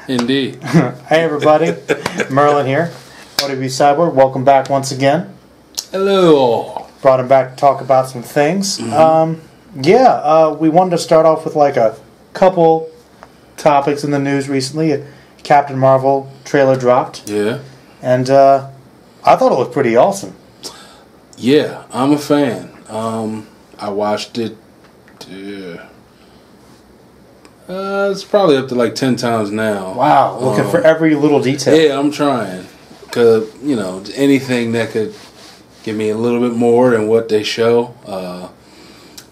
Indeed. Hey everybody, Merlin here, ODB Cyborg. Welcome back once again. Hello. Brought him back to talk about some things. We wanted to start off with like a couple topics in the news recently. A Captain Marvel trailer dropped. Yeah. And I thought it looked pretty awesome. Yeah, I'm a fan. I watched it. It's probably up to like 10 times now. Wow, looking for every little detail. Yeah, I'm trying. Because, anything that could give me a little bit more than what they show.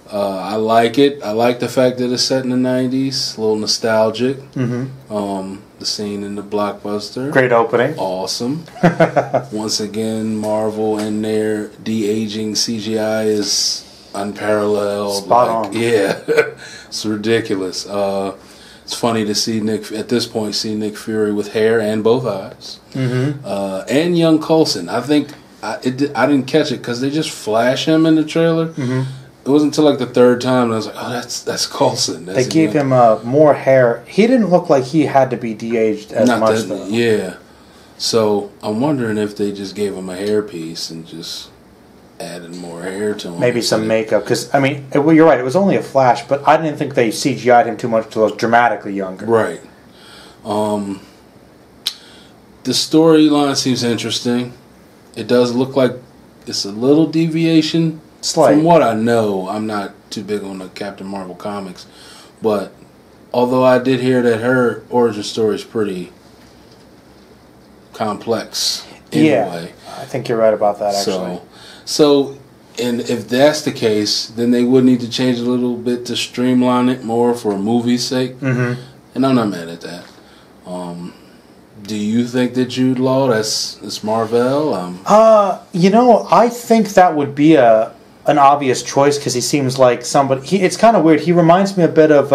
I like it. I like the fact that it's set in the 90s. A little nostalgic. Mm-hmm. The scene in the blockbuster. Great opening. Awesome. Once again, Marvel and their de-aging CGI is unparalleled. Spot on. Yeah. It's ridiculous. It's funny to see Nick Fury with hair and both eyes. Mm-hmm. And young Coulson. I think I didn't catch it because they just flash him in the trailer. Mm-hmm. It wasn't until like the third time and I was like, oh, that's Coulson. They gave him more hair. He didn't look like he had to be de-aged as much, though. Yeah. So I'm wondering if they just gave him a hairpiece and just added more hair to him. Maybe some makeup. Because, you're right. It was only a flash, but I didn't think they CGI'd him too much until he was dramatically younger. Right. The storyline seems interesting. It does look like it's a little deviation. Slight. From what I know, I'm not too big on the Captain Marvel comics. But although I did hear that her origin story is pretty complex anyway. Yeah, I think you're right about that, actually. So, and if that's the case, then they would need to change a little bit to streamline it more for a movie's sake. Mm-hmm. And I'm not mad at that. Do you think that Jude Law, that's Marvel? I think that would be an obvious choice because he seems like somebody. It's kind of weird. He reminds me a bit of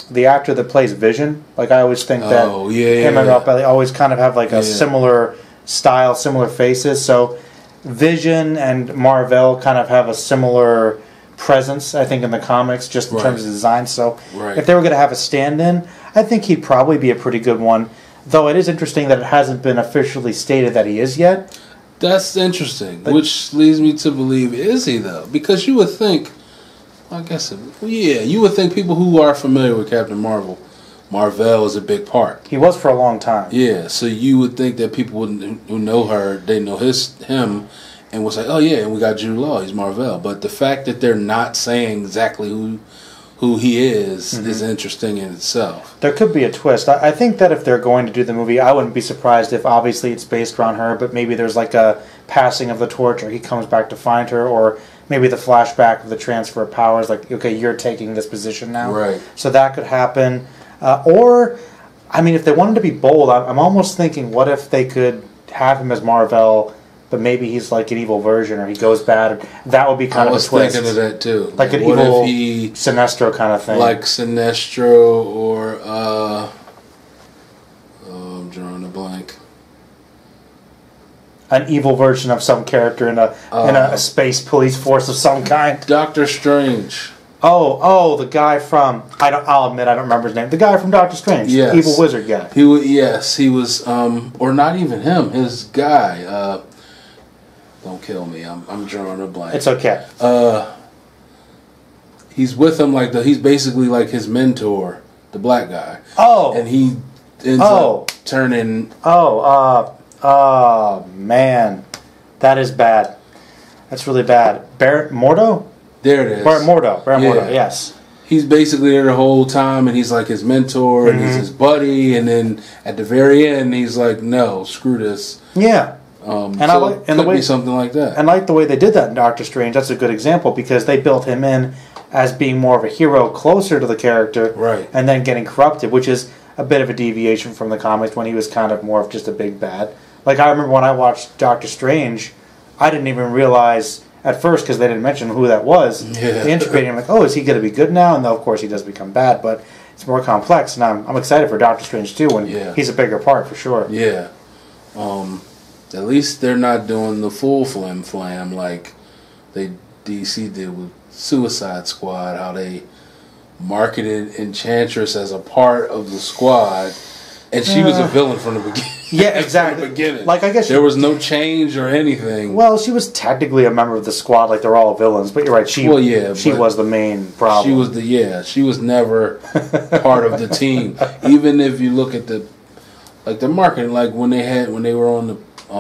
the actor that plays Vision. Like I always think that him and Rob Bailey always kind of have like a similar style, similar faces. So Vision and Marvel kind of have a similar presence, I think, in the comics, just in terms of design. So if they were going to have a stand-in, I think he'd probably be a pretty good one. Though it is interesting that it hasn't been officially stated that he is yet. That's interesting, which leads me to believe, is he though? Because you would think, you would think people who are familiar with Captain Marvel is a big part. He was for a long time. Yeah, so you would think that people who know her, they know him, and will say, oh yeah, and we got Jude Law, he's Marvel. But the fact that they're not saying exactly who he is interesting in itself. There could be a twist. I think that if they're going to do the movie, I wouldn't be surprised if obviously it's based around her, but maybe there's like a passing of the torch, or he comes back to find her, or maybe the flashback of the transfer of powers, like, okay, you're taking this position now. Right. So that could happen. If they wanted to be bold, I'm almost thinking, what if they could have him as Marvel, but maybe he's like an evil version, or he goes bad. That would be kind of a twist. I was thinking of that too. Like an evil Sinestro kind of thing. Like Sinestro or, I'm drawing a blank. An evil version of some character in a space police force of some kind. Doctor Strange. Oh, the guy from... I'll admit I don't remember his name. The guy from Doctor Strange. Yes. Evil wizard guy. He was, or not even him, his guy, don't kill me. I'm drawing a blank. It's okay. He's with him he's basically like his mentor, the black guy. Oh. And he ends up turning. Oh man, that is bad. That's really bad. Barrett Mordo. There it is. Barrett Mordo. Yes. He's basically there the whole time, and he's like his mentor, and he's his buddy. And then at the very end, he's like, "No, screw this." Yeah. The way something like that. And like the way they did that in Doctor Strange, that's a good example because they built him in as being more of a hero, closer to the character, right? And then getting corrupted, which is a bit of a deviation from the comics when he was kind of more of just a big bad. Like I remember when I watched Doctor Strange, I didn't even realize at first because they didn't mention who that was. Yeah. They integrated him like, oh, is he going to be good now? And then of course he does become bad, but it's more complex. And I'm excited for Doctor Strange too when he's a bigger part for sure. Yeah. At least they're not doing the full flam like DC did with Suicide Squad, how they marketed Enchantress as a part of the squad, And she was a villain from the beginning. Yeah, exactly. From the beginning. Like, I guess there was no change or anything. Well, she was technically a member of the squad, like they're all villains. But you're right. She was the main problem. She was never part of the team. Even if you look at the marketing, like when they were on the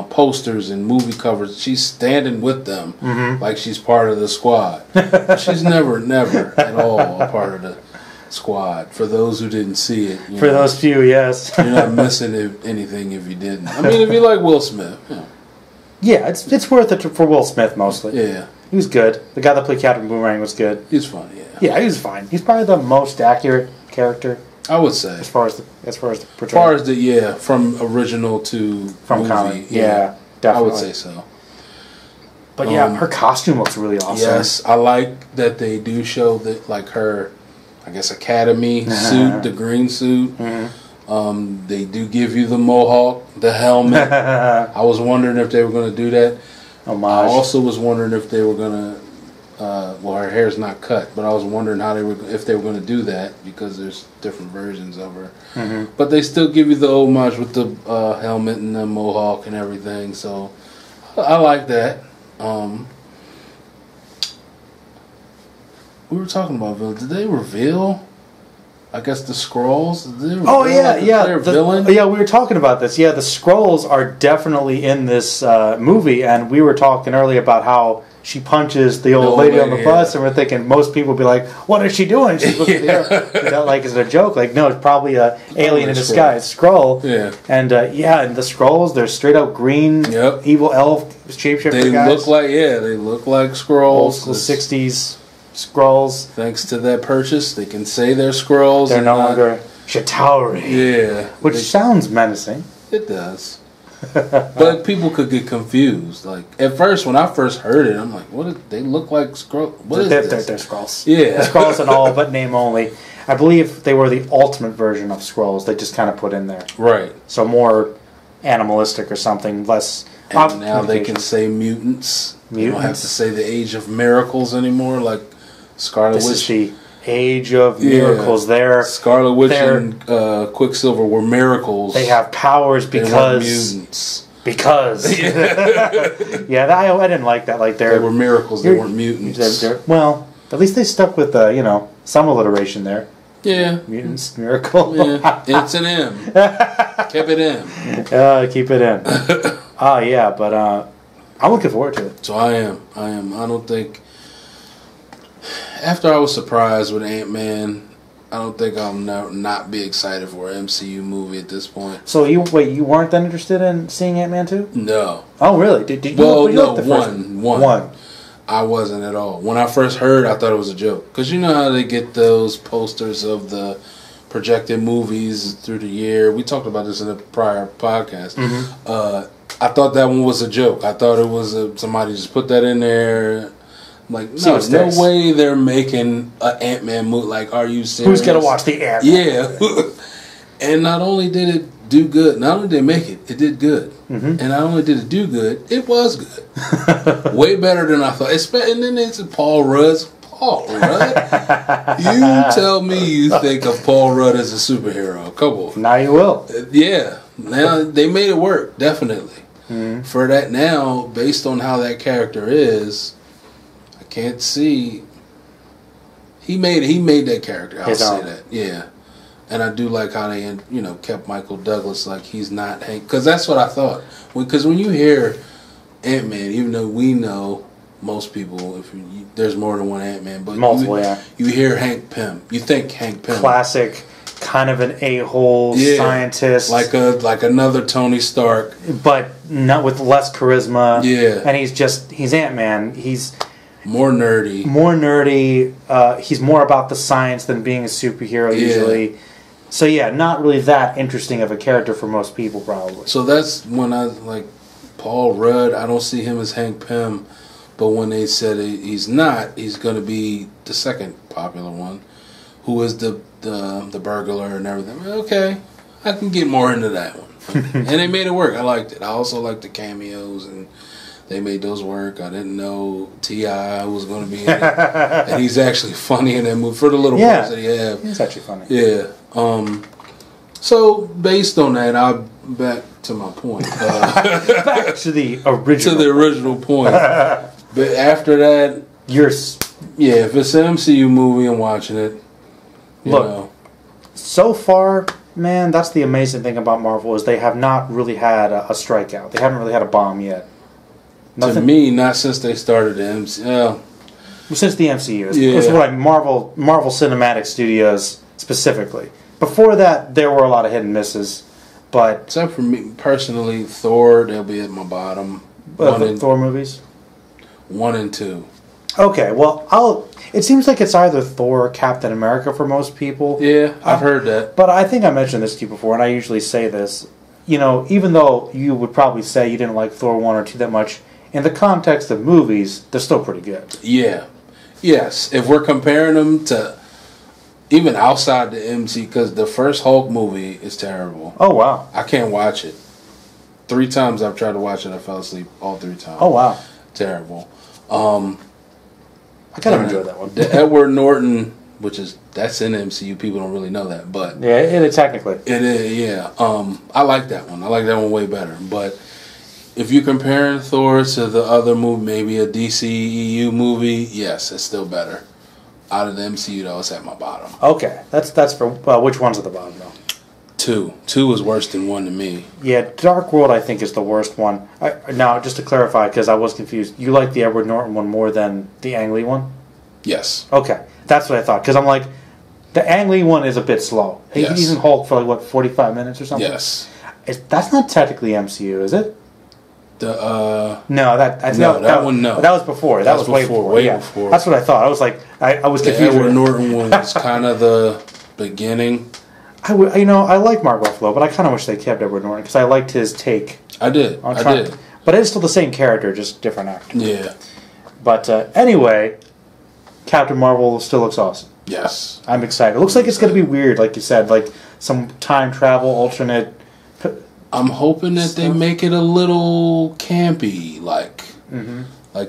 posters and movie covers, she's standing with them like she's part of the squad. She's never at all a part of the squad. For those who didn't see it, for those few, yes, you're not missing anything if you didn't. I mean, if you like Will Smith, yeah, it's worth it for Will Smith mostly. Yeah, he was good. The guy that played Captain Boomerang was good. He's funny. Yeah, he was fine. He's probably the most accurate character, I would say, as far as the portrayal. From original to movie, comic. Yeah, definitely. I would say so. But her costume looks really awesome. Yes, I like that they do show that, like, her, I guess, academy suit, the green suit. They do give you the mohawk, the helmet. I was wondering if they were going to do that. Homage. I also was wondering if they were going to. Well, her hair's not cut, but I was wondering if they were going to do that, because there's different versions of her. But they still give you the homage with the helmet and the mohawk and everything. So I like that. We were talking about villain. Did they reveal? I guess the Skrulls. Their villain. Yeah, we were talking about this. Yeah, the Skrulls are definitely in this movie, and we were talking earlier about how she punches the old lady on the bus, and we're thinking most people would be like, "What is she doing?" She's looking at the air. That, like, is it a joke? Like, no, it's probably a alien in disguise, Skrull. Yeah, and and the Skrulls, they're straight out green, evil elf shapeshifter guys. They look like Skrulls. Old school '60s Skrulls. Thanks to that purchase, they can say they're Skrulls. They're no longer Chitauri. Yeah, which sounds menacing. It does. But people could get confused. Like, at first, when I first heard it, I'm like, they look like Skrulls? What is this? They're Skrulls. Yeah. They're Skrulls and all, but name only. I believe they were the ultimate version of Skrulls. They just kind of put in there. Right. So more animalistic or something, less... And now they can say mutants. They don't have to say the Age of Miracles anymore, like Scarlet Witch. This is the Age of Miracles. Scarlet Witch and Quicksilver were miracles. They have powers because... They weren't mutants. Because... I didn't like that. Like, they were miracles, they weren't mutants. Well, at least they stuck with, some alliteration there. Yeah. Mutants, miracle. Yeah. It's an M. Keep it in. Keep it in. But I'm looking forward to it. So I am. I don't think... After I was surprised with Ant-Man, I don't think I'll not be excited for an MCU movie at this point. So you weren't then interested in seeing Ant-Man 2? No. Oh, really? Did you? Well, no, one. I wasn't at all. When I first heard, I thought it was a joke. Because you know how they get those posters of the projected movies through the year. We talked about this in a prior podcast. I thought that one was a joke. I thought it was somebody just put that in there. Like, no way they're making an Ant-Man movie. Like, are you serious? Who's going to watch the Ant-Man? Yeah. And not only did it do good, not only did it make it did good. And not only did it do good, it was good. Way better than I thought. And then it's Paul Rudd. Paul Rudd? You tell me you think of Paul Rudd as a superhero. Come on. Now you will. Yeah. Now, they made it work, definitely. For that now, based on how that character is... Can't see. He made that character. I'll say that. Yeah, and I do like how they kept Michael Douglas like he's not Hank, because that's what I thought. Because when you hear Ant-Man, even though we know most people, there's more than one Ant-Man, but multiple, you hear Hank Pym. You think Hank Pym, classic, kind of an a-hole scientist, like another Tony Stark, but not with less charisma. Yeah, and he's Ant-Man. He's more nerdy. He's more about the science than being a superhero usually. So not really that interesting of a character for most people probably. So that's when I like Paul Rudd. I don't see him as Hank Pym, but when they said he's not, he's going to be the second popular one, who is the burglar and everything. Okay, I can get more into that one. And they made it work. I liked it. I also liked the cameos and. They made those work. I didn't know T.I. was going to be in it. And he's actually funny in that movie for the little parts that he had. He's actually funny. Yeah. So based on that, I'll back to my point. Back to the original. To the original point. But after that, if it's an MCU movie, I'm watching it. You know. So far, man, that's the amazing thing about Marvel is they have not really had a strikeout. They haven't really had a bomb yet. Nothing. To me, not since they started the MCU. Since the MCU. It's what Marvel Cinematic Studios specifically. Before that, there were a lot of hit and misses. But except for me personally, Thor, they'll be at my bottom. Thor movies? 1 and 2. Okay, well, it seems like it's either Thor or Captain America for most people. Yeah, I've heard that. But I think I mentioned this to you before, and I usually say this. You know, even though you would probably say you didn't like Thor 1 or 2 that much, in the context of movies, they're still pretty good. Yeah. Yes. If we're comparing them to even outside the MC, because the first Hulk movie is terrible. Oh, wow. I can't watch it. 3 times I've tried to watch it, I fell asleep all 3 times. Oh, wow. Terrible. I kind of enjoyed that one. The Edward Norton, that's in MCU. People don't really know that, but yeah, it is technically. It is, yeah. I like that one. I like that one way better. But if you're comparing Thor to the other movie, maybe a DCEU movie, yes, it's still better. Out of the MCU, though, it's at my bottom. Okay, that's for which one's at the bottom though? 2. 2 is worse than 1 to me. Yeah, Dark World I think is the worst one. Now, just to clarify, because I was confused, you like the Edward Norton one more than the Ang Lee one? Yes. Okay, that's what I thought. Because I'm like, the Ang Lee one is a bit slow. Yes. He's in Hulk for 45 minutes or something? Yes. That's not technically MCU, is it? No, that one. No, that was before. That was way before. Way before. That's what I thought. I was like, I was confused. The Edward Norton one was kind of the beginning. I like Mark Ruffalo, but I kind of wish they kept Edward Norton because I liked his take. I did. But it's still the same character, just different actor. Yeah. But anyway, Captain Marvel still looks awesome. Yes. I'm excited. It looks like it's going to be weird, like you said, like some time travel, alternate. I'm hoping that they make it a little campy, like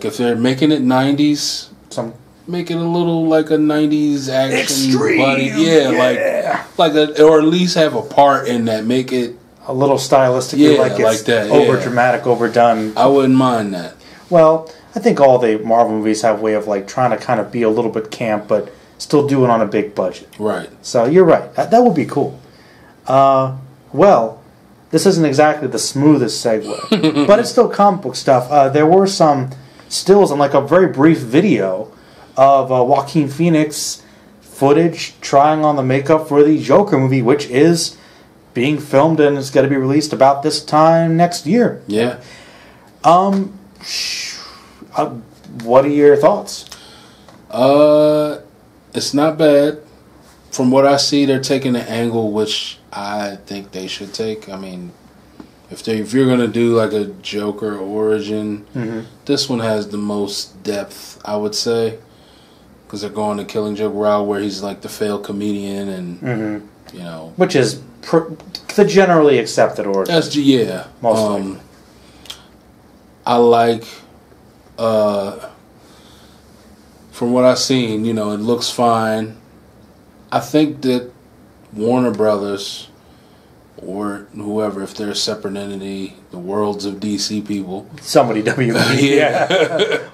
if they're making it 90s, make it a little like a 90s action extreme, buddy. Yeah. Or at least have a part in that, make it a little stylistically like that, over dramatic, overdone. I wouldn't mind that. Well, I think all the Marvel movies have a way of like trying to kind of be a little bit camp, but still do it on a big budget. Right. So you're right. That would be cool. Well, this isn't exactly the smoothest segue, but it's still comic book stuff. There were some stills and like a very brief video of Joaquin Phoenix footage trying on the makeup for the Joker movie, which is being filmed and is going to be released about this time next year. Yeah. What are your thoughts? It's not bad. From what I see, they're taking an angle which I think they should take. I mean, if you're going to do like a Joker origin, this one has the most depth, I would say. Because they're going the Killing Joke route where he's like the failed comedian and, Which is the generally accepted origin. Most likely. I like, from what I've seen, it looks fine. I think that Warner Brothers or whoever, if they're a separate entity, the worlds of DC people. Somebody WB. Yeah.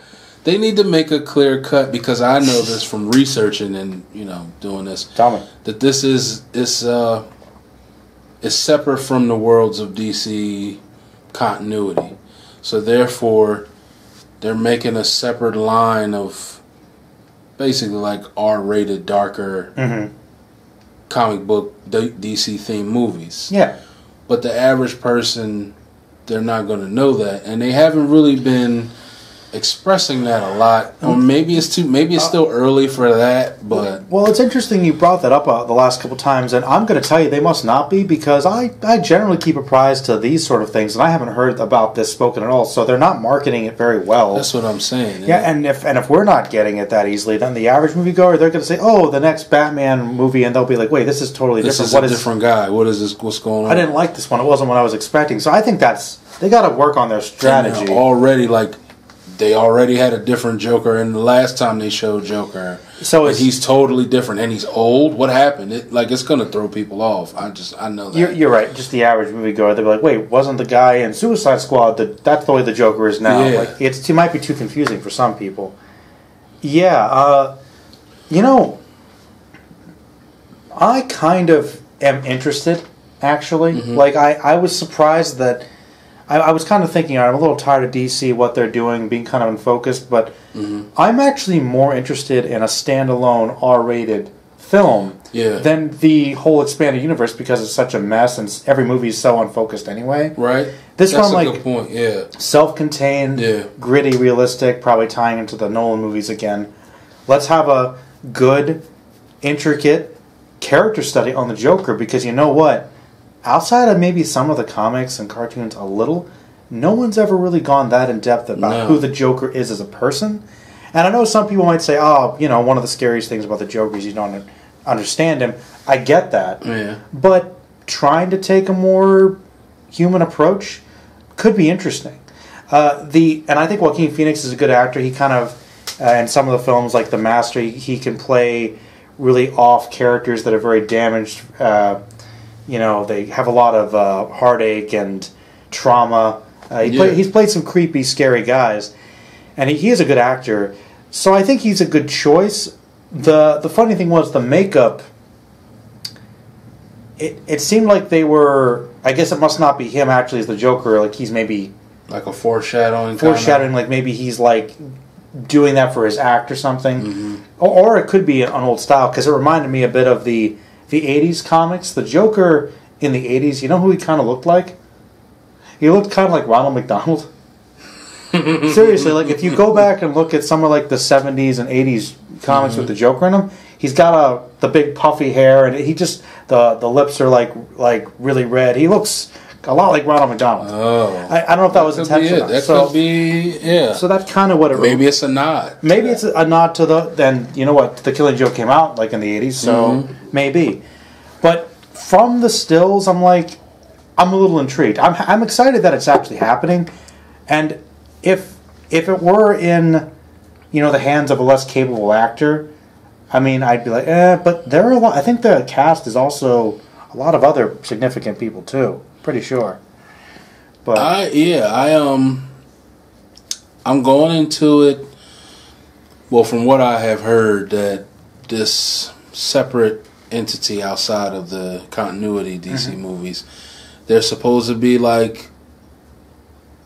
They need to make a clear cut, because I know this from researching and, doing this. Tell me. That this is separate from the worlds of DC continuity. So therefore, they're making a separate line of basically like R-rated, darker comic book DC themed movies. Yeah. But the average person, they're not going to know that, and they haven't really been expressing that a lot. Or maybe it's still early for that. But it's interesting you brought that up the last couple times, and I'm going to tell you they must not be, because I generally keep apprised to these sort of things, and I haven't heard about this spoken at all. So they're not marketing it very well. That's what I'm saying. Yeah, and if we're not getting it that easily, then the average moviegoer, they're going to say, "Oh, the next Batman movie," and they'll be like, "Wait, this is totally different. This is a different guy. What is this? What's going on?" I didn't like this one. It wasn't what I was expecting. So I think they got to work on their strategy already. Like, they already had a different Joker, and the last time they showed Joker, So he's totally different, and he's old. What happened? It's going to throw people off. I know that. You're right. Just the average moviegoer, they'll be like, "Wait, wasn't the guy in Suicide Squad that's the way the Joker is now?" Yeah. Like, it might be too confusing for some people. Yeah, I kind of am interested. Actually, like I was surprised that I was kind of thinking, I'm a little tired of DC, what they're doing, being kind of unfocused, but I'm actually more interested in a standalone R-rated film than the whole expanded universe because it's such a mess and every movie is so unfocused anyway. Right. This That's one, a good point. Yeah. Self-contained, gritty, realistic, probably tying into the Nolan movies again. Let's have a good, intricate character study on the Joker because you know what? Outside of maybe some of the comics and cartoons a little, no one's ever really gone that in depth about who the Joker is as a person. And I know some people might say, one of the scariest things about the Joker is you don't understand him. I get that. Yeah. But trying to take a more human approach could be interesting. And I think Joaquin Phoenix is a good actor. He kind of, in some of the films like The Master, he can play really off characters that are very damaged. They have a lot of heartache and trauma. He's played some creepy, scary guys, and he is a good actor. So I think he's a good choice. The funny thing was the makeup. It seemed like they were. I guess it must not be him actually as the Joker. Like he's maybe like a foreshadowing. Like maybe he's like doing that for his act or something, or it could be an old style because it reminded me a bit of the 80s comics. The Joker in the 80s, you know who he kind of looked like? He looked kind of like Ronald McDonald. Seriously, like if you go back and look at some of like the 70s and 80s comics with the Joker in them, he's got the big puffy hair and he just the lips are like really red. He looks a lot like Ronald McDonald. Oh, I don't know if that was intentional. That could be, yeah. So that's kind of what it. Maybe it's a nod. Maybe it's a nod to the. Then you know what? The Killing Joke came out like in the 80s, so maybe. But from the stills, I'm a little intrigued. I'm excited that it's actually happening, and if it were in, the hands of a less capable actor, I mean, I'd be like, But there are a lot. I think the cast is also a lot of other significant people too. Pretty sure. But I'm going into it. Well, from what I have heard, that this separate entity outside of the continuity DC movies, they're supposed to be like,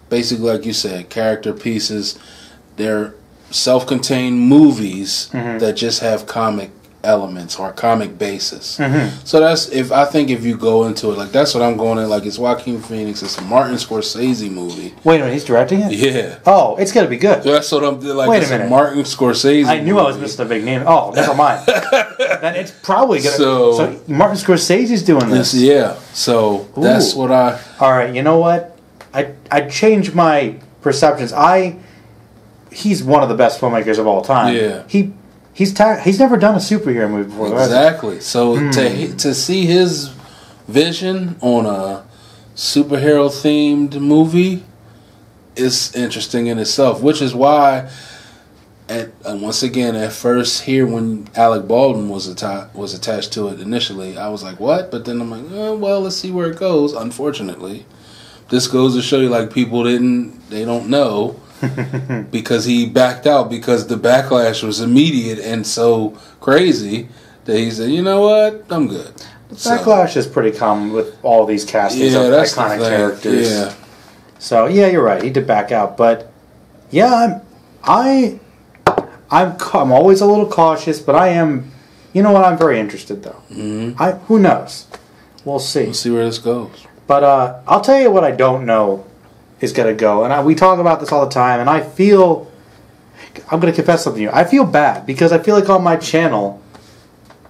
basically like you said, character pieces. They're self-contained movies that just have comic elements or comic basis. So that's if you go into it, like that's what I'm going in, like it's Joaquin Phoenix, it's a Martin Scorsese movie. Wait a minute, he's directing it? Yeah. Oh, it's gonna be good. That's what I'm like. Wait a minute. Martin Scorsese I knew movie. I was missing a big name. Oh, never mind. Then it's probably gonna. So Martin Scorsese's doing this. Yeah. So that's what I. All right. You know what? I changed my perceptions. He's one of the best filmmakers of all time. Yeah. He's never done a superhero movie before. Exactly. So to see his vision on a superhero themed movie is interesting in itself, which is why once again at first here when Alec Baldwin was attached to it initially, I was like, what? But then I'm like, oh, well, let's see where it goes. Unfortunately, this goes to show you like people they don't know. Because he backed out because the backlash was immediate and so crazy that he said, you know what, I'm good. Backlash is pretty common with all these castings of iconic characters. Yeah. So yeah, you're right. He did back out, but yeah, I'm always a little cautious, but I am. You know what? I'm very interested though. Who knows? We'll see. We'll see where this goes. But I'll tell you what I don't know is going to go. And we talk about this all the time, and I feel... I'm going to confess something to you. I feel bad, because I feel like on my channel,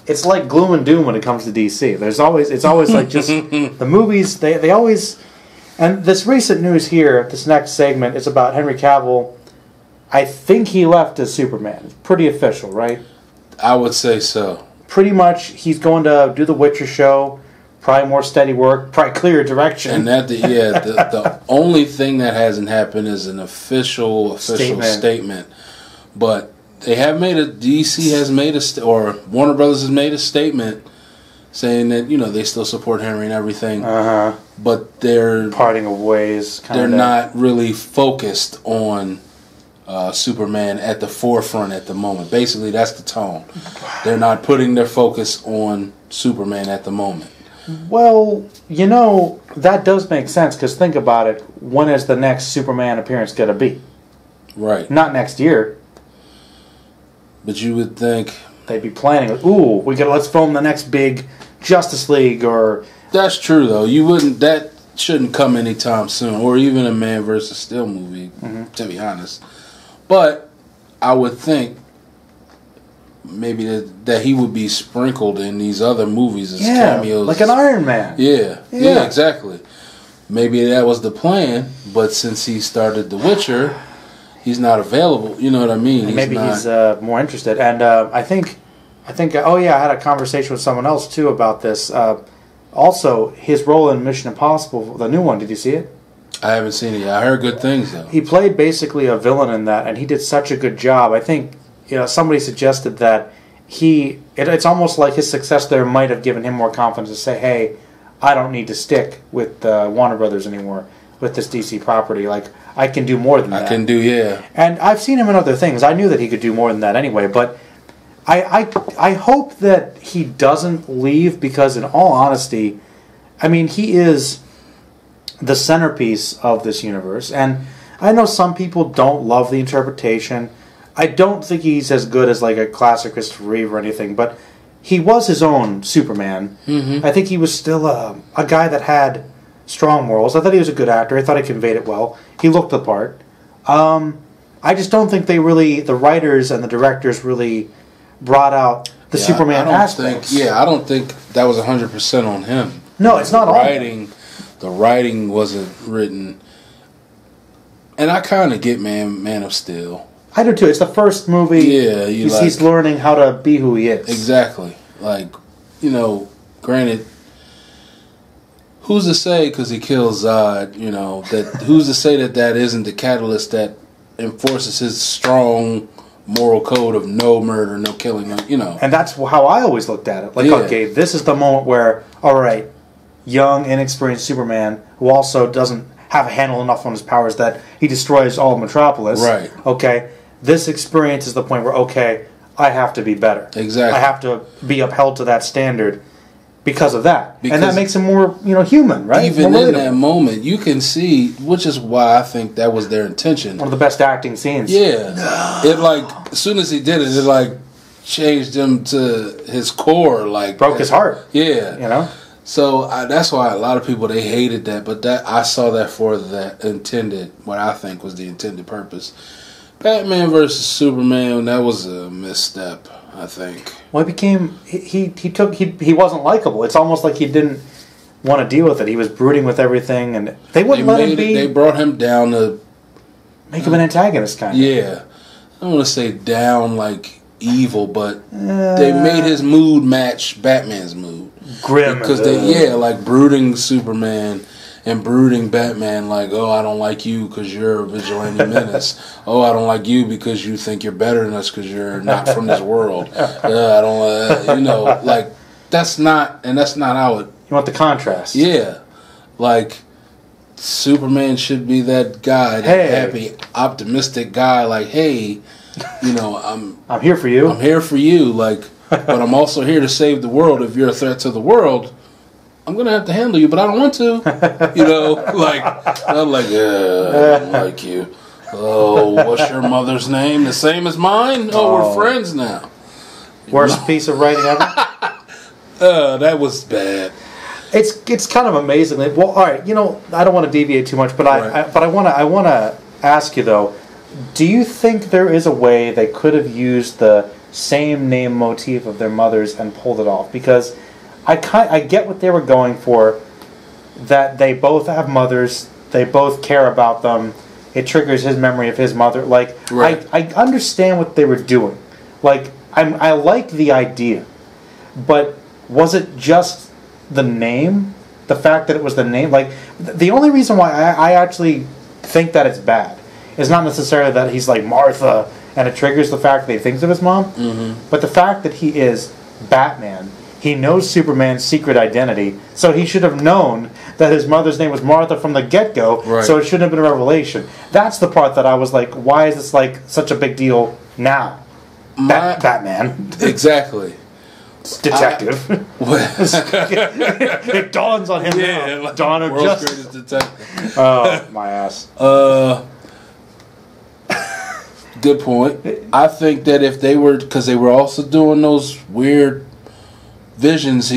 it's like gloom and doom when it comes to DC. It's always like just... the movies, they always... And this recent news here, this next segment, is about Henry Cavill. I think he left as Superman. It's pretty official, right? I would say so. Pretty much, he's going to do the Witcher show... Probably more steady work, probably clearer direction. And the only thing that hasn't happened is an official statement. But They have made DC has made or Warner Brothers has made a statement saying that, they still support Henry and everything. But they're parting of ways. They're not really focused on Superman at the forefront at the moment. Basically, that's the tone. They're not putting their focus on Superman at the moment. Well, that does make sense, because think about it. When is the next Superman appearance going to be? Right. Not next year. But you would think they'd be planning. Let's film the next big Justice League, or that's true though. That shouldn't come anytime soon, or even a Man vs. Steel movie. To be honest, but I would think maybe that he would be sprinkled in these other movies as cameos, like an Iron Man. Yeah, exactly. Maybe that was the plan, but since he started The Witcher, he's not available. You know what I mean? He's more interested. And I think. Oh yeah, I had a conversation with someone else too about this. Also, his role in Mission Impossible, the new one. Did you see it? I haven't seen it yet. I heard good things though. He played basically a villain in that, and he did such a good job. I think somebody suggested that it's almost like his success there might have given him more confidence to say, "Hey, I don't need to stick with Warner Brothers anymore with this DC property. Like, I can do more than that. I can do, yeah." And I've seen him in other things. I knew that he could do more than that anyway, but I hope that he doesn't leave, because in all honesty, I mean, he is the centerpiece of this universe. And I know some people don't love the interpretation. I don't think he's as good as like a classic Christopher Reeve or anything, but he was his own Superman. I think he was still a guy that had strong morals. I thought he was a good actor. I thought he conveyed it well. He looked the part. I just don't think the writers and the directors really brought out the Superman aspects. I don't think that was 100% on him. No, it's not The writing wasn't written. And I kind of get Man of Steel. I do too. It's the first movie. Yeah, he's learning how to be who he is. Exactly. Like, granted, who's to say, because he kills Zod, who's to say that isn't the catalyst that enforces his strong moral code of no murder, no killing, And that's how I always looked at it. Like, okay, this is the moment where, all right, young, inexperienced Superman, who also doesn't have a handle enough on his powers that he destroys all of Metropolis. Right. Okay, this experience is the point where, okay, I have to be better. Exactly. I have to be upheld to that standard because of that. And that makes him more, human, right? Even in that moment, you can see, which is why I think that was their intention. One of the best acting scenes. Yeah. No. As soon as he did it, it changed him to his core. Broke his heart. Yeah. So that's why a lot of people, they hated that, but I saw that for what I think was the intended purpose. Batman versus Superman, that was a misstep, I think. Well, it became he wasn't likable. It's almost like he didn't want to deal with it. He was brooding with everything, and they wouldn't let him be. They brought him down to make him an antagonist, kind of. Yeah, I don't want to say down like evil, but they made his mood match Batman's mood. Grim, because brooding Superman and brooding Batman, I don't like you because you're a vigilante menace. Oh, I don't like you because you think you're better than us because you're not from this world. I don't, that's not how it. You want the contrast? Yeah, Superman should be that guy, that happy, optimistic guy. Hey, I'm here for you. I'm here for you. But I'm also here to save the world. If you're a threat to the world, I'm going to have to handle you, but I don't want to. I'm I don't like you. Oh, what's your mother's name? The same as mine? Oh, we're friends now. Worst piece of writing ever? That was bad. It's kind of amazing. Well, all right, I don't want to deviate too much, but I want to ask you though. Do you think there is a way they could have used the same name motif of their mothers and pulled it off? Because I get what they were going for, that they both have mothers, they both care about them, it triggers his memory of his mother. I understand what they were doing. I like the idea, but was it just the name? The fact that it was the name? The only reason why I actually think that it's bad is not necessarily that he's like Martha and it triggers the fact that he thinks of his mom. Mm-hmm. But the fact that he is Batman, he knows Superman's secret identity, so he should have known that his mother's name was Martha from the get-go, right. So it shouldn't have been a revelation. That's the part that I was like, why is this like such a big deal now? Batman. Exactly. Detective. It dawns on him now. Like Dawn of world's Justice. greatest detective. Oh, my ass. Good point. I think that if they were, because they were also doing those weird visions,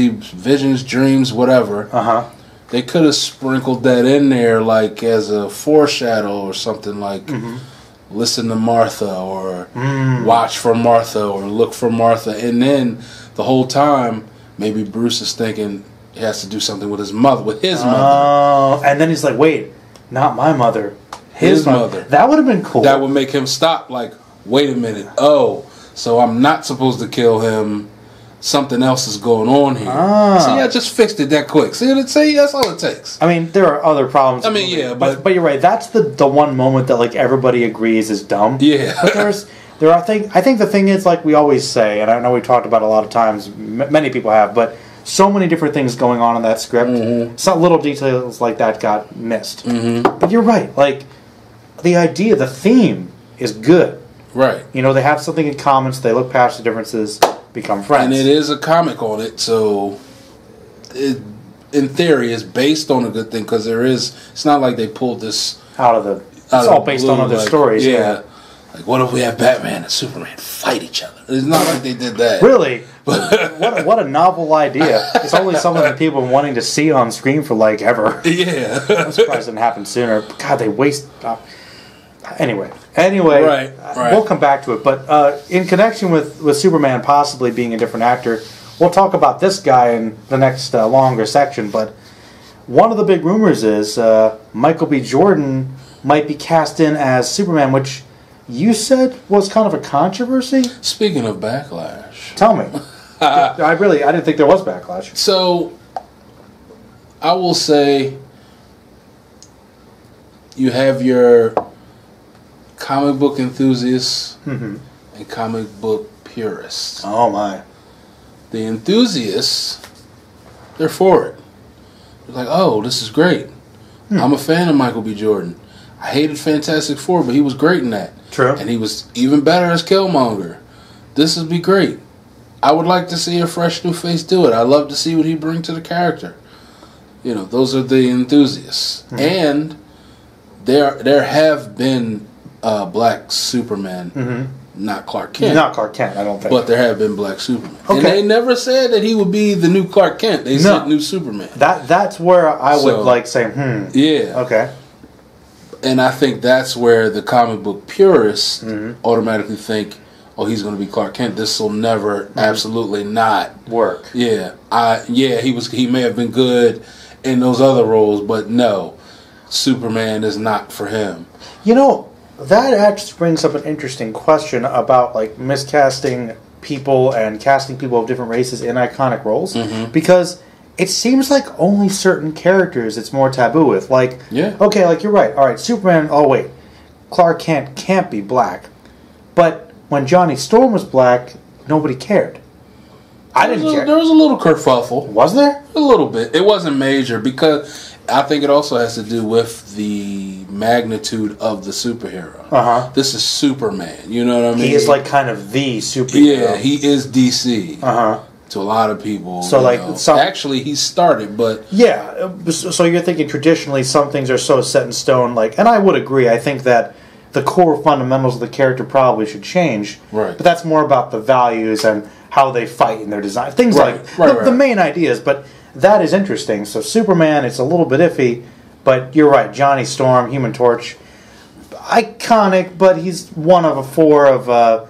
dreams, whatever. They could have sprinkled that in there, like as a foreshadow or something, like listen to Martha or watch for Martha or look for Martha, and then the whole time maybe Bruce is thinking he has to do something with his mother, Oh, and then he's like, wait, not my mother. His mother. That would have been cool. That would make him stop, like, wait a minute. Oh, so I'm not supposed to kill him. Something else is going on here. See, I just fixed it that quick. See, that's all it takes. I mean, there are other problems. I mean, yeah, but you're right. That's the one moment that like everybody agrees is dumb. Yeah. But there are things. I think the thing is, like we always say, and I know we talked about it a lot of times. Many people have, but so many different things going on in that script. Some little details like that got missed. But you're right. Like the idea, the theme is good. Right. You know, they have something in common, so they look past the differences. Become friends. And it is a comic on it, so it, in theory, is based on a good thing because it's not like they pulled this it's all based on other stories. Yeah. Like, what if we have Batman and Superman fight each other? It's not like they did that. Really? what a novel idea. It's only something that people have been wanting to see on screen for like ever. Yeah. I'm surprised it didn't happen sooner. God, they waste... Anyway, right. We'll come back to it. But in connection with Superman possibly being a different actor, we'll talk about this guy in the next longer section. But one of the big rumors is Michael B. Jordan might be cast in as Superman, which you said was kind of a controversy. Speaking of backlash, tell me. I didn't think there was backlash. So I will say you have your comic book enthusiasts and comic book purists. Oh my. The enthusiasts, they're for it. They're like, oh, this is great. I'm a fan of Michael B. Jordan. I hated Fantastic Four, but he was great in that. True. And he was even better as Killmonger. This would be great. I would like to see a fresh new face do it. I'd love to see what he brings to the character. You know, those are the enthusiasts. And there have been black Superman, not Clark Kent. Not Clark Kent, I don't think. But there have been black Superman. Okay. And they never said that he would be the new Clark Kent. They said new Superman. That's where I would like say, Yeah. Okay. And I think that's where the comic book purists automatically think, oh, he's going to be Clark Kent. This will never, absolutely not work. Yeah. He may have been good in those other roles, but no, Superman is not for him. You know, that actually brings up an interesting question about like miscasting people and casting people of different races in iconic roles, because it seems like only certain characters it's more taboo with. Like, okay, like you're right. All right, Superman. Oh wait, Clark Kent can't be black, but when Johnny Storm was black, nobody cared. I didn't care. There was a little kerfuffle. Was there? A little bit. It wasn't major because I think it also has to do with the magnitude of the superhero. This is Superman. You know what I mean? He is like kind of the superhero. Yeah, he is DC. To a lot of people. So like, actually, he started, but so you're thinking traditionally some things are so set in stone. Like, and I would agree. I think that the core fundamentals of the character probably should change. Right. But that's more about the values and how they fight in their design. Things like the main ideas. But that is interesting. So Superman, it's a little bit iffy. But you're right. Johnny Storm, Human Torch, iconic, but he's one of four of a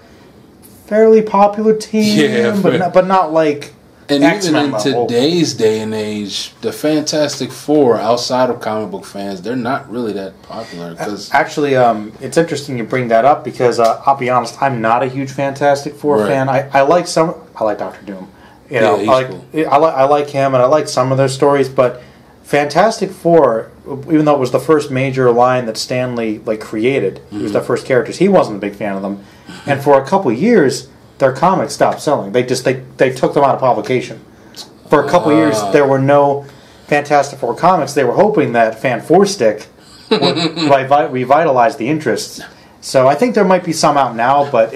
fairly popular team. But not like and X-Men even in today's day and age, the Fantastic Four, outside of comic book fans, they're not really that popular. Cause actually, it's interesting you bring that up because I'll be honest, I'm not a huge Fantastic Four fan. I like Doctor Doom. You know, cool. I like him, and I like some of their stories. But Fantastic Four, even though it was the first major line that Stan Lee created, he was the first characters. He wasn't a big fan of them. And for a couple years, their comics stopped selling. They took them out of publication. For a couple years, there were no Fantastic Four comics. They were hoping that Fan Four Stick would revitalize the interest. So I think there might be some out now, but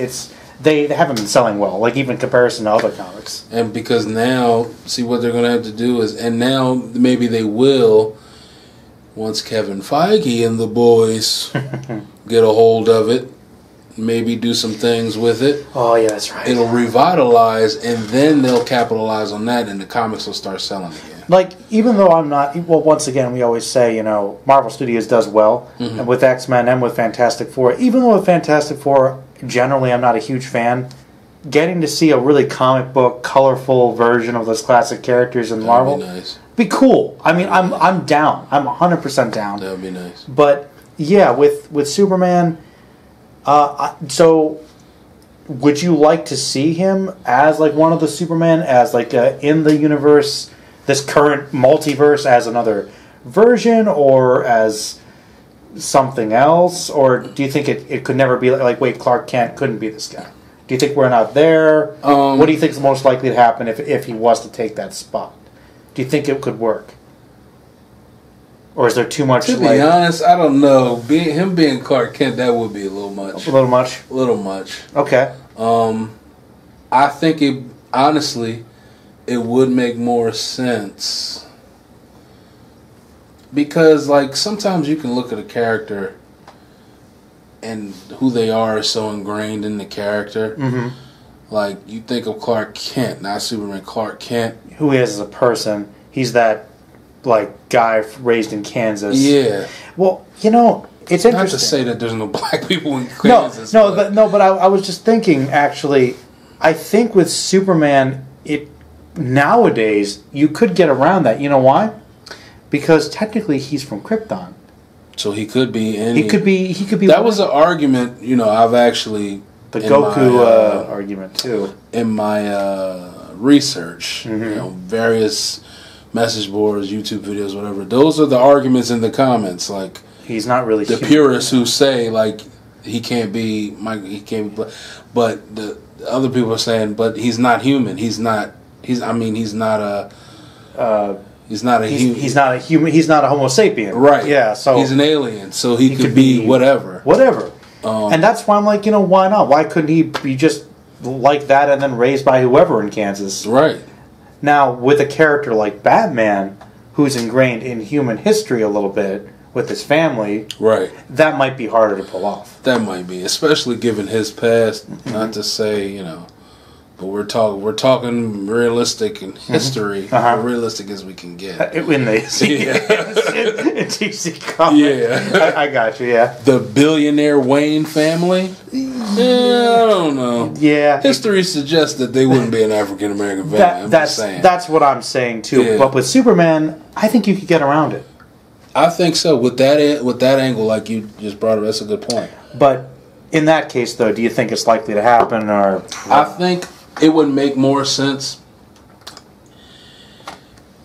they haven't been selling well, like even in comparison to other comics. And because now, see what they're going to have to do is, and now maybe they will, once Kevin Feige and the boys get a hold of it, maybe do some things with it. Oh, yeah, that's right. It'll revitalize, and then they'll capitalize on that, and the comics will start selling again. Like, even though I'm not... Well, once again, we always say, Marvel Studios does well, and with X-Men and with Fantastic Four. Even though with Fantastic Four, generally I'm not a huge fan, getting to see a really comic book, colorful version of those classic characters in Marvel... That'd be nice. Be cool. I mean, I'm down. I'm 100% down. That would be nice. But, yeah, with Superman... so, would you like to see him as like one of the Supermen, as like in the universe, this current multiverse, as another version, or as something else? Or do you think it could never be like wait, Clark Kent couldn't be this guy? Do you think we're not there? What do you think is most likely to happen if he was to take that spot? Do you think it could work? Or is there too much? To be honest, I don't know. Him being Clark Kent, that would be a little much. A little much? A little much. Okay. I think honestly, it would make more sense. Because, like, sometimes you can look at a character and who they are is so ingrained in the character. Mm-hmm. Like, you think of Clark Kent, not Superman, Clark Kent. Who he is as a person. He's that like guy raised in Kansas. Yeah. Well, it's interesting. Not to say that there's no black people in Kansas. But I was just thinking. Actually, I think with Superman, nowadays you could get around that. You know why? Because technically he's from Krypton. So he could be. He could be. That was an argument. I've actually the Goku argument too in my research. Mm-hmm. Various message boards, YouTube videos, whatever. Those are the arguments in the comments. Like he's not really the purists who say like he can't be Mike, he can't be, but the other people are saying, but he's not human. He's not a human. He's not a human. He's not a Homo sapien. Right. Yeah. So he's an alien. So he could be whatever. Whatever. And that's why I'm like, why not? Why couldn't he be just like that and then raised by whoever in Kansas? Right. Now, with a character like Batman, who's ingrained in human history a little bit with his family, right, that might be harder to pull off. That might be, especially given his past. Mm-hmm. Not to say, but we're talking realistic in history, realistic as we can get in the in DC Comics. Yeah, I got you. Yeah, the billionaire Wayne family. Yeah, I don't know. Yeah, history suggests that they wouldn't be an African American family. That's what I'm saying too. Yeah. But with Superman, I think you could get around it. I think so. With that angle, like you just brought up, that's a good point. But in that case, though, do you think it's likely to happen, or I think it would make more sense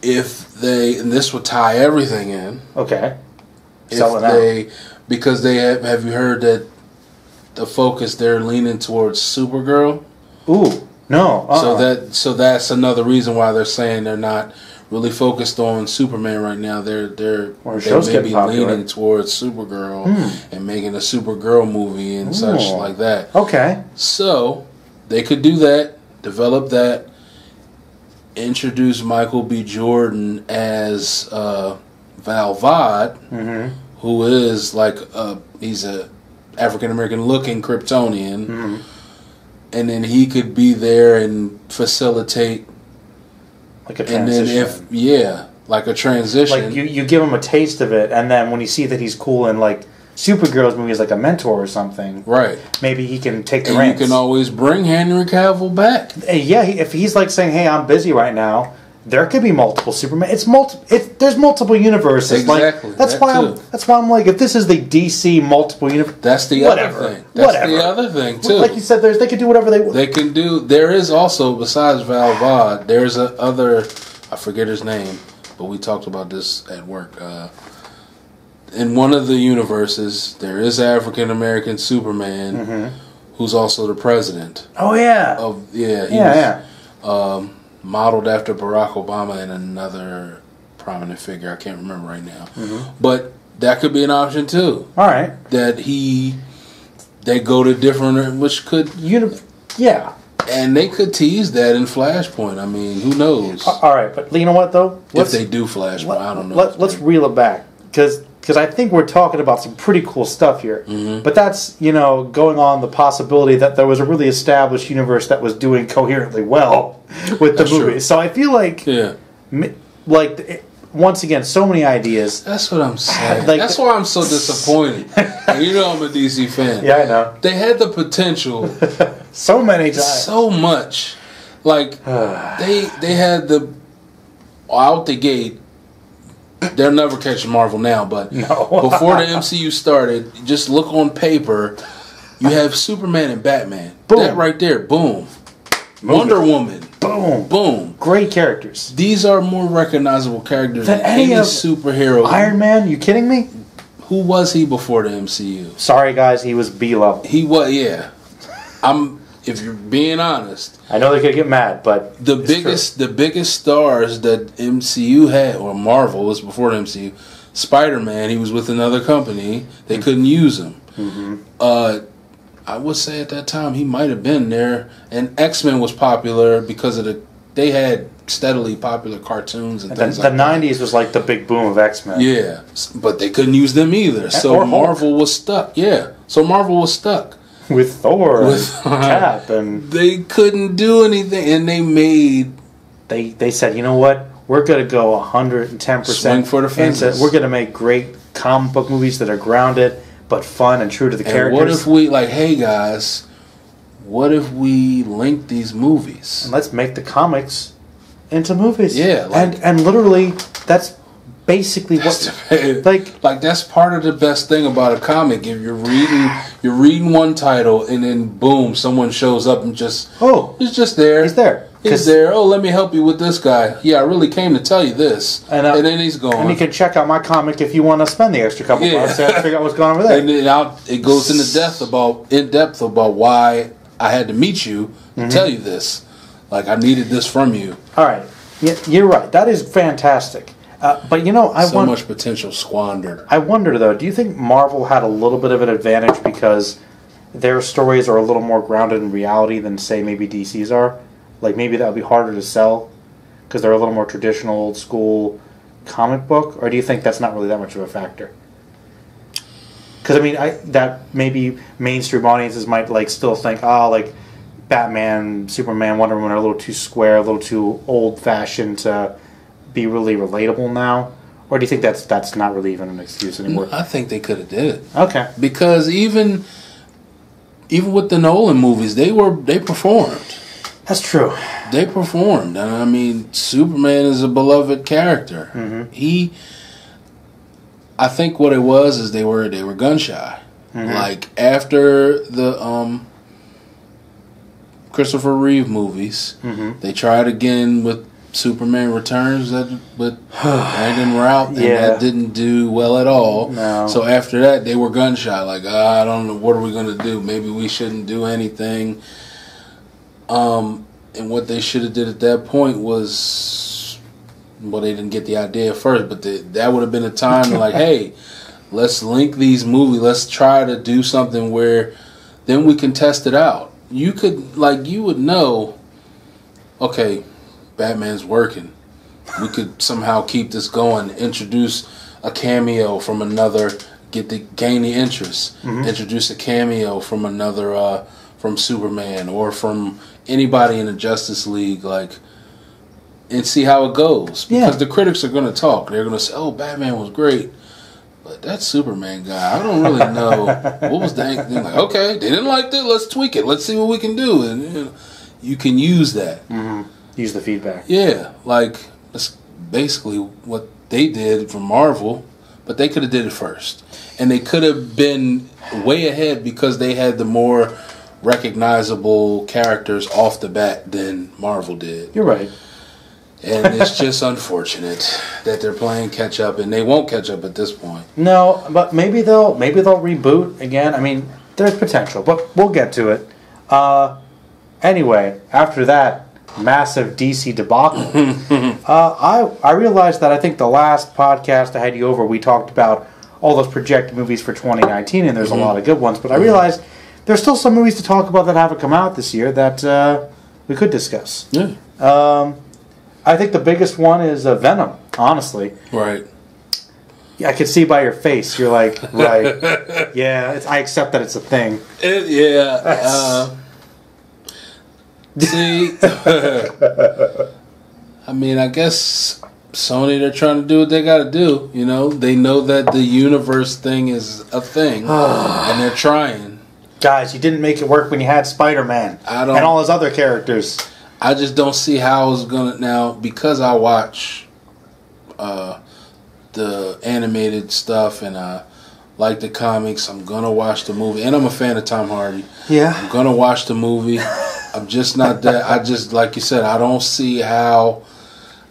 if they, and this would tie everything in. Okay. Because they have you heard that the focus they're leaning towards Supergirl? Ooh, no. So that's another reason why they're saying they're not really focused on Superman right now. They may be leaning towards Supergirl and making a Supergirl movie and such like that. Okay. So they could do that, develop that, introduce Michael B. Jordan as Val Vod, who is like he's a African American looking Kryptonian, and then he could be there and facilitate like a transition. And then like a transition. Like you give him a taste of it, and then when you see that he's cool in like Supergirl's movie as like a mentor or something, right? Maybe he can take the reins. You can always bring Henry Cavill back. Yeah, if he's like saying, "Hey, I'm busy right now," there could be multiple Superman. There's multiple universes. Exactly. Like, that's why I'm like, if this is the DC multiple universe, that's the other thing. That's the other thing too. Like you said, they can do whatever they can do. There is also, besides Val Vod, there's other. I forget his name, but we talked about this at work. In one of the universes, there is African American Superman who's also the president. Oh yeah. Modeled after Barack Obama and another prominent figure. I can't remember right now. But that could be an option too. All right. That they go to different, which could and they could tease that in Flashpoint. I mean, who knows? All right, but you know what though? If they do Flashpoint, I don't know. Let's reel it back because I think we're talking about some pretty cool stuff here. But that's going on the possibility that there was a really established universe that was doing coherently well with the movie. True. So I feel like once again, so many ideas. That's what I'm saying. That's why I'm so disappointed. You know I'm a DC fan. Yeah, I know. They had the potential. So many times. So much. Like, they had out the gate, they'll never catch Marvel now, but before the MCU started, just look on paper, you have Superman and Batman. Boom. That right there, boom. Wonder Woman. Boom. Boom. Great characters. These are more recognizable characters than any superhero. Iron Man, you kidding me? Who was he before the MCU? Sorry guys, he was B level. He was, yeah. If you're being honest. I know they're gonna get mad, but the biggest stars that MCU had, or Marvel was before the MCU, Spider-Man, he was with another company. They couldn't use him. I would say at that time he might have been there. And X-Men was popular because of they had steadily popular cartoons and things like that. The 90s was like the big boom of X-Men. Yeah, but they couldn't use them either. So Marvel was stuck. Yeah, so Marvel was stuck. With Thor and Cap. And they couldn't do anything. And they said, you know what? We're going to go 110% swing for the fences. We're going to make great comic book movies that are grounded but fun and true to the characters. What if we, hey guys, what if we link these movies? And let's make the comics into movies. Yeah. And literally, that's basically what... that's part of the best thing about a comic. If you're reading one title and then boom, someone shows up and he's just there. He's there. He's there. Oh, let me help you with this guy. Yeah, I really came to tell you this. And then he's gone. And you can check out my comic if you want to spend the extra couple bucks to figure out what's going on over there. And then it goes in depth about why I had to meet you to tell you this. Like, I needed this from you. All right. Yeah, you're right. That is fantastic. But much potential squandered. I wonder though, do you think Marvel had a little bit of an advantage because their stories are a little more grounded in reality than say maybe DC's are? Like maybe that would be harder to sell because they're a little more traditional, old school comic book, or do you think that's not really that much of a factor? Because that maybe mainstream audiences might still think, Batman, Superman, Wonder Woman are a little too square, a little too old fashioned to be really relatable now, or do you think that's not really even an excuse anymore? I think they could have did it. Okay, because even with the Nolan movies, they performed. That's true. They performed, and Superman is a beloved character. I think what it was is they were gun shy. Like after the Christopher Reeve movies, they tried again with Superman Returns with Brandon Routh, and that didn't do well at all. No. So after that, they were gun shy. Like, I don't know, what are we going to do? Maybe we shouldn't do anything. And what they should have did at that point was, they didn't get the idea first, but that would have been a time to hey, let's link these movies. Let's try to do something where then we can test it out. You could, you would know, okay, Batman's working. We could somehow keep this going. Introduce a cameo from another. Gain the interest. Introduce a cameo from another, from Superman or from anybody in the Justice League, and see how it goes. Because the critics are going to talk. They're going to say, "Oh, Batman was great," but that Superman guy, I don't really know what was the thing. Okay, they didn't like that. Let's tweak it. Let's see what we can do, and you can use that. Use the feedback. Yeah, that's basically what they did for Marvel, but they could have did it first. And they could have been way ahead because they had the more recognizable characters off the bat than Marvel did. You're right. And it's just unfortunate that they're playing catch up, and they won't catch up at this point. No, but maybe they'll reboot again. There's potential, but we'll get to it. Anyway, after that massive DC debacle, I realized that I think the last podcast I had you over, we talked about all those projected movies for 2019, and there's a lot of good ones, but I realized there's still some movies to talk about that haven't come out this year that we could discuss. Yeah. I think the biggest one is Venom, honestly. Right. Yeah, I can see by your face. You're like, right. Yeah, I accept that it's a thing. See, I mean, I guess Sony, they're trying to do what they got to do. You know, they know that the universe thing is a thing, and they're trying. Guys, you didn't make it work when you had Spider-Man and all his other characters. I just don't see how it's gonna now, because I watch the animated stuff and I like the comics. I'm gonna watch the movie, and I'm a fan of Tom Hardy. Yeah, I'm gonna watch the movie. I'm just not that. I just, like you said, I don't see how.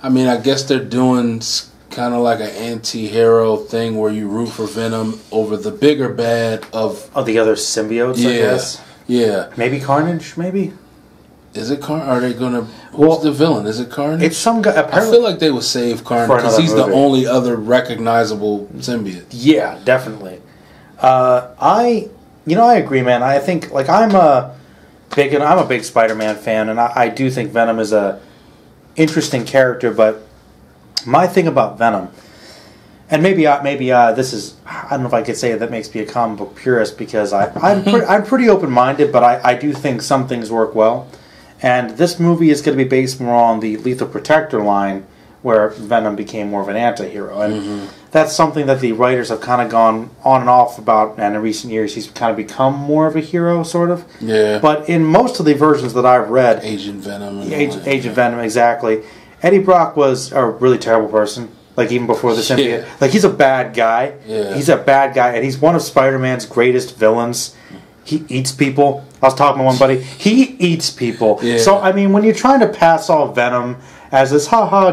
I mean, I guess they're doing kind of like an anti-hero thing where you root for Venom over the bigger bad of the other symbiotes. I guess. Yeah. Maybe Carnage. Maybe. Is it Carnage? Are they gonna? Who's the villain? Is it Carnage? It's some guy. I feel like they would save Carnage because he's the only other recognizable symbiote. Yeah, definitely. I agree, man. I think I'm a big Spider-Man fan, and I do think Venom is a interesting character. But my thing about Venom, and maybe this is, I don't know if I could say that makes me a comic book purist, because I'm pretty open-minded, but I do think some things work well. And this movie is going to be based more on the Lethal Protector line, where Venom became more of an anti-hero. And that's something that the writers have kind of gone on and off about, and in recent years he's kind of become more of a hero, sort of. Yeah. But in most of the versions that I've read... Agent Venom. Agent Venom, exactly. Eddie Brock was a really terrible person, like even before the symbiote. Yeah. Like, he's a bad guy. Yeah. He's a bad guy, and he's one of Spider-Man's greatest villains. He eats people. I was talking to one buddy. He eats people. Yeah. So, I mean, when you're trying to pass off Venom as this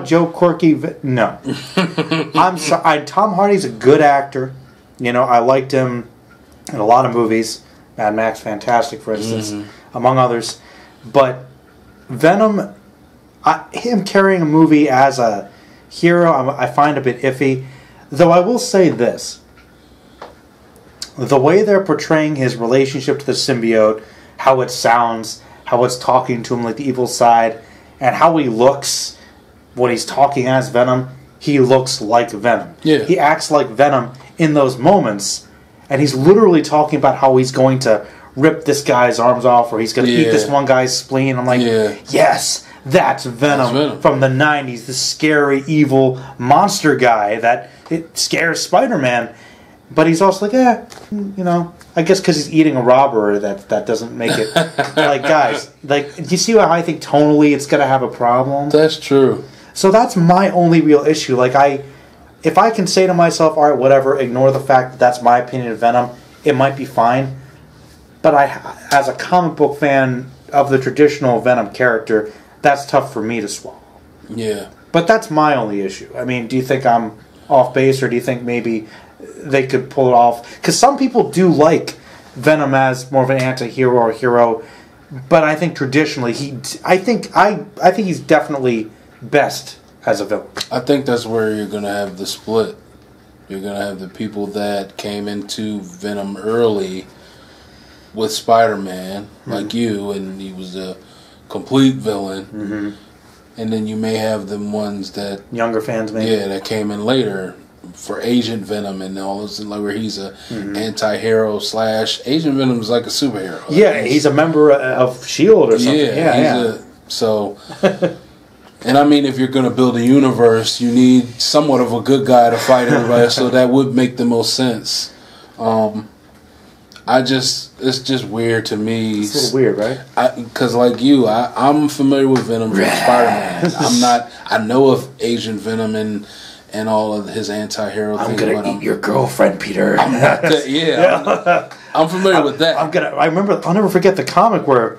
joke, quirky... no. I'm sorry. Tom Hardy's a good actor. You know, I liked him in a lot of movies. Mad Max, fantastic, for instance, among others. But Venom, him carrying a movie as a hero, I find a bit iffy. Though I will say this. The way they're portraying his relationship to the symbiote, how it sounds, how it's talking to him like the evil side, and how he looks when he's talking as Venom, he looks like Venom. Yeah. He acts like Venom in those moments, and he's literally talking about how he's going to rip this guy's arms off, or he's going to eat this one guy's spleen. I'm like, yes, that's Venom from the 90s, the scary, evil monster guy that it scares Spider-Man. But he's also like, I guess because he's eating a robber, that doesn't make it. Like, guys, do you see how I think tonally it's going to have a problem? That's true. So that's my only real issue. Like, if I can say to myself, all right, whatever, ignore the fact that that's my opinion of Venom, it might be fine. But as a comic book fan of the traditional Venom character, that's tough for me to swallow. Yeah. But that's my only issue. I mean, do you think I'm off base, or do you think maybe they could pull it off? Because some people do like Venom as more of an anti-hero or hero, but I think traditionally I think he's definitely best as a villain. I think that's where you're going to have the split. You're going to have the people that came into Venom early with Spider-Man, like you, and he was a complete villain. And then you may have them ones that... younger fans, maybe. Yeah, that came in later for Agent Venom and all this, like where he's a anti-hero / Agent Venom is like a superhero. Yeah, he's a member of S.H.I.E.L.D. or something. So, and I mean, if you're going to build a universe, you need somewhat of a good guy to fight everybody, so that would make the most sense. It's just weird to me. It's a little weird, right? Because like you, I'm familiar with Venom from Spider-Man. I know of Agent Venom and all of his anti-hero things. I'm gonna eat your girlfriend, Peter. I'm familiar with that. I'll never forget the comic where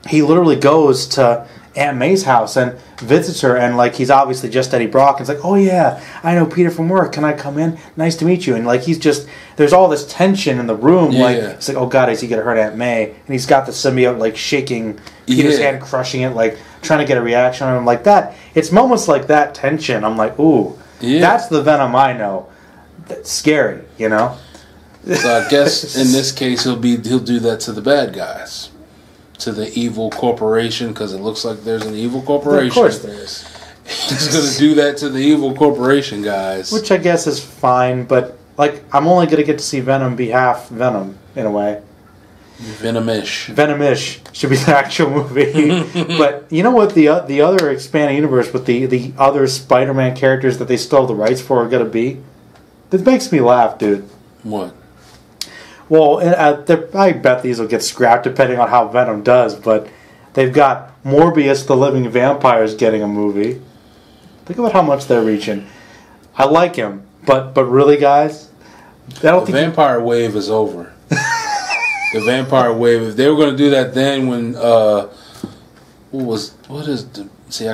he literally goes to Aunt May's house and visits her, and like he's obviously just Eddie Brock. And it's like, oh yeah, I know Peter from work. Can I come in? Nice to meet you. And like he's just there's all this tension in the room. Yeah. Like it's like, oh god, is he gonna hurt Aunt May? And he's got the symbiote like shaking Peter's hand, crushing it, like trying to get a reaction on him like that. It's moments like that tension. I'm like, ooh, that's the Venom I know. That's scary, you know. So I guess in this case he'll do that to the bad guys. To the evil corporation, because it looks like there's an evil corporation. Of course there is. He's going to do that to the evil corporation guys. Which I guess is fine, but like I'm only going to get to see Venom be half Venom, in a way. Venomish. Venomish should be the actual movie. But you know what? The other expanded universe with the other Spider-Man characters that they still have the rights for are going to be? This makes me laugh, dude. What? Well, I bet these will get scrapped depending on how Venom does, but they've got Morbius the Living Vampires getting a movie. Think about how much they're reaching. I like him, but really, guys, the vampire wave is over. The vampire wave, if they were going to do that then when, I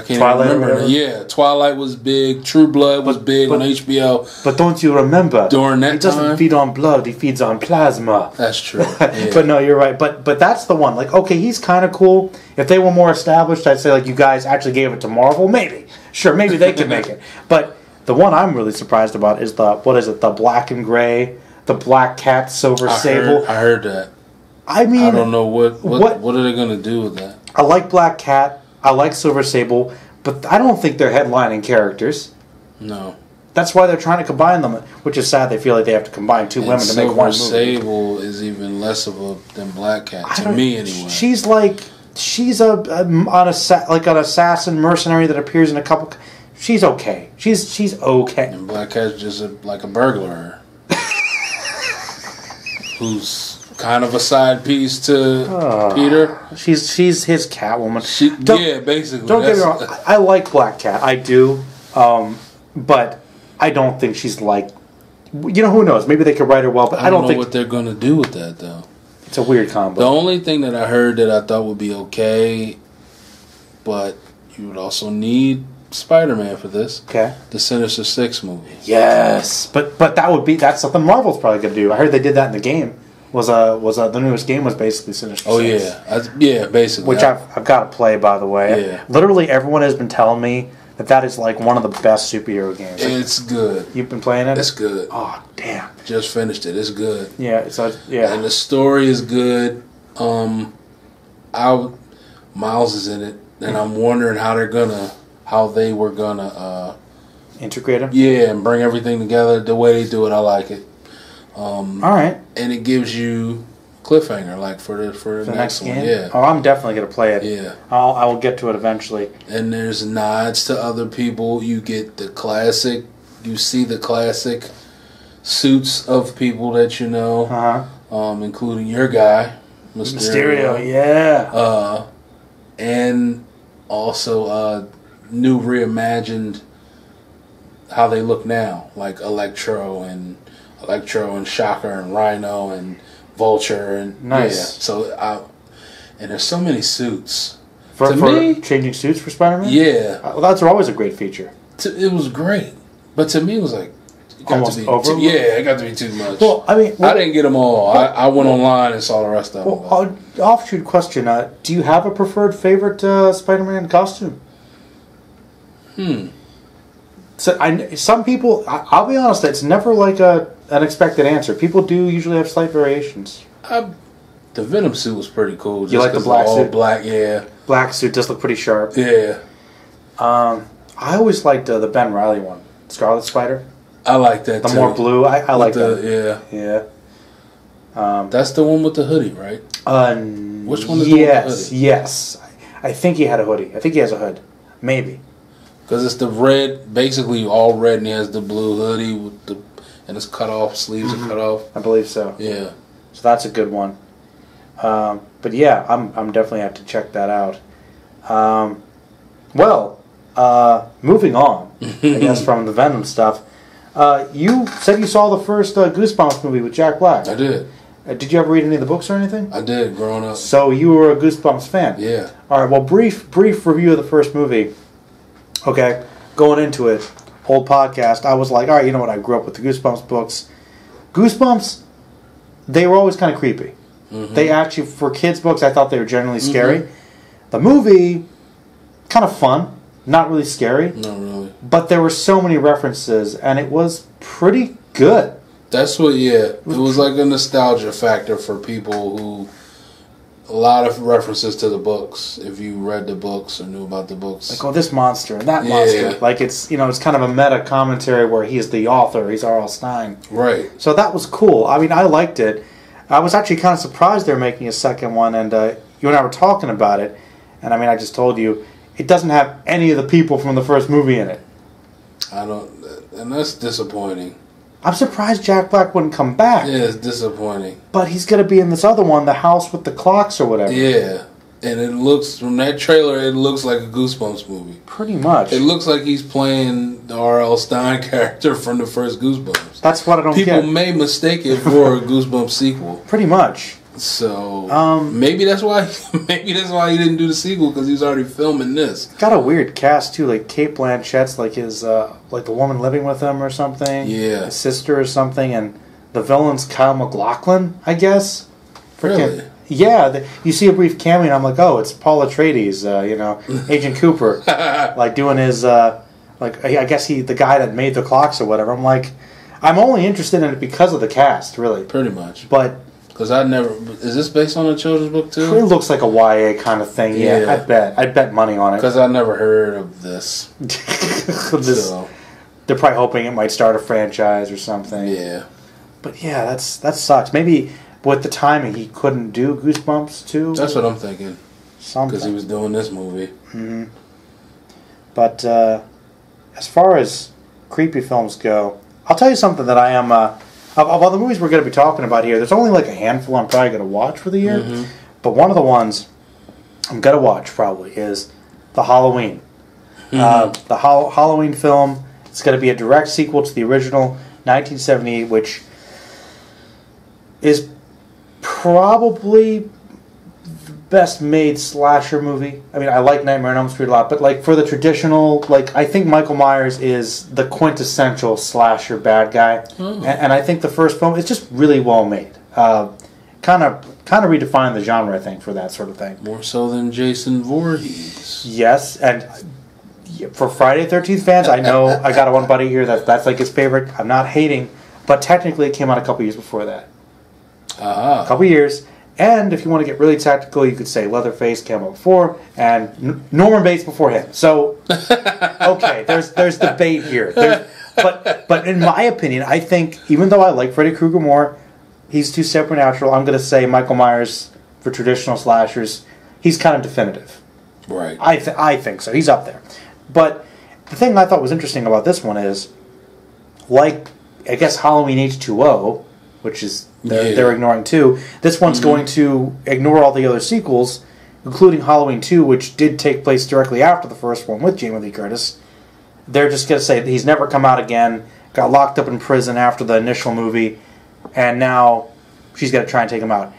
can't Twilight even remember. Yeah, Twilight was big. True Blood was big on HBO. But don't you remember? During that he doesn't feed on blood; he feeds on plasma. That's true. Yeah. But no, you're right. But that's the one. Like, okay, he's kind of cool. If they were more established, I'd say like you guys actually gave it to Marvel. Maybe, sure, maybe they could make it. But the one I'm really surprised about is the black and gray, the Black Cat, Silver Sable. I heard that. I mean, I don't know what are they going to do with that. I like Black Cat. I like Silver Sable, but I don't think they're headlining characters. No. That's why they're trying to combine them, which is sad. They feel like they have to combine two women to make one movie. Silver Sable is even less than Black Cat to me, anyway. She's an assassin mercenary that appears in a couple. She's okay. She's okay. And Black Cat's just like a burglar, who's kind of a side piece to Peter. She's his Catwoman. Basically. Don't get me wrong. I like Black Cat. I do. But I don't think she's like... You know, who knows? Maybe they could write her well, but I don't think... what they're going to do with that, though. It's a weird combo. The only thing that I heard that I thought would be okay, but you would also need Spider-Man for this. Okay. The Sinister Six movie. Yes. But that's something Marvel's probably going to do. I heard they did that in the game. The newest game was basically Sinister Six. Yeah, basically. Which I've got to play, by the way. Yeah. Literally everyone has been telling me that is like one of the best superhero games. It's good. You've been playing it? It's good. Oh, damn. Just finished it. It's good. Yeah, And the story is good. Miles is in it, and I'm wondering how they were gonna integrate him. Yeah, and bring everything together the way they do it. I like it. All right. And it gives you cliffhanger, like for the next one. Game? Yeah. Oh, I'm definitely gonna play it. Yeah. I will get to it eventually. And there's nods to other people. You get the classic. You see the classic suits of people that you know, including your guy, Mysterio. Yeah. And also new reimagined how they look now, like Electro and Shocker and Rhino and Vulture and nice. Yeah. So and there's so many suits. For changing suits for Spider-Man? Yeah. Well, that's always a great feature. It was great, but to me it was like it got almost to be over. It got to be too much. Well, I mean, I didn't get them all. I went online and saw the rest of them. Well, offshoot question: do you have a preferred favorite Spider-Man costume? So some people, I'll be honest, it's never like an expected answer. People do usually have slight variations. The Venom suit was pretty cool. You like the black suit? Black, yeah. Black suit does look pretty sharp. Yeah. I always liked the Ben Reilly one, Scarlet Spider. I like that too. The more blue, I like that. Yeah. That's the one with the hoodie, right? Which one is the one with the hoodie? Yes. I think he had a hoodie. I think he has a hood. Maybe. Because it's the red, basically all red, and he has the blue hoodie and it's cut off, sleeves are cut off. I believe so. Yeah. So that's a good one. But yeah, I'm definitely have to check that out. Moving on, I guess from the Venom stuff. You said you saw the first Goosebumps movie with Jack Black. I did. Did you ever read any of the books or anything? I did, growing up. So you were a Goosebumps fan? Yeah. All right, well, brief review of the first movie. Okay, going into it, old podcast, I was like, all right, you know what, I grew up with the Goosebumps books. Goosebumps, they were always kind of creepy. Mm-hmm. They actually, for kids' books, I thought they were generally scary. Mm-hmm. The movie, kind of fun, not really scary. Not really. But there were so many references, and it was pretty good. That's what, yeah. It was like a nostalgia factor for people who... A lot of references to the books, if you read the books or knew about the books. Like, oh, this monster and that monster. Like, it's, you know, it's kind of a meta commentary where he's the author. He's R.L. Stine. Right. So that was cool. I mean, I liked it. I was actually kind of surprised they're making a second one, and you and I were talking about it. And, I mean, I just told you, it doesn't have any of the people from the first movie in it. And that's disappointing. I'm surprised Jack Black wouldn't come back. Yeah, it's disappointing. But he's going to be in this other one, The House with the Clocks or whatever. Yeah. And it looks, from that trailer, it looks like a Goosebumps movie. Pretty much. It looks like he's playing the R.L. Stine character from the first Goosebumps. That's what I don't get. People may mistake it for a Goosebumps sequel. Pretty much. So maybe that's why he didn't do the sequel, because he was already filming this. Got a weird cast too, like Cate Blanchett's like his like the woman living with him or something. Yeah, his sister or something, and the villain's Kyle MacLachlan, I guess. Really? Yeah, you see a brief cameo, and I'm like, oh, it's Paul Atreides, you know, Agent Cooper, like doing his like I guess the guy that made the clocks or whatever. I'm like, I'm only interested in it because of the cast, really. Pretty much, but. Because is this based on a children's book too? It looks like a YA kind of thing. Yeah, I'd bet money on it. Because I never heard of this. So. They're probably hoping it might start a franchise or something. Yeah. But yeah, that sucks. Maybe with the timing, he couldn't do Goosebumps too. That's what I'm thinking. Something. Because he was doing this movie. Mm-hmm. But as far as creepy films go, I'll tell you something that I am. Of all the movies we're going to be talking about here, there's only like a handful I'm probably going to watch for the year. Mm-hmm. But one of the ones I'm going to watch probably is the Halloween. Mm-hmm. The Halloween film. It's going to be a direct sequel to the original 1978, which is probably the best made slasher movie. I mean, I like Nightmare on Elm Street a lot, but like for the traditional, like I think Michael Myers is the quintessential slasher bad guy, and I think the first film is just really well made. Kind of redefined the genre, I think, for that sort of thing. More so than Jason Voorhees. Yes, and for Friday the 13th fans, I know I got one buddy here that's like his favorite. I'm not hating, but technically it came out a couple years before that. A couple years. And if you want to get really tactical, you could say Leatherface came out before, and Norman Bates before him. So, okay, there's debate here. But in my opinion, I think, even though I like Freddy Krueger more, he's too supernatural. I'm going to say Michael Myers, for traditional slashers, he's kind of definitive. Right. I think so. He's up there. But the thing I thought was interesting about this one is, like, I guess Halloween H2O, which is they're ignoring too. This one's going to ignore all the other sequels, including Halloween 2, which did take place directly after the first one with Jamie Lee Curtis. They're just going to say that he's never come out again, got locked up in prison after the initial movie, and now she's going to try and take him out.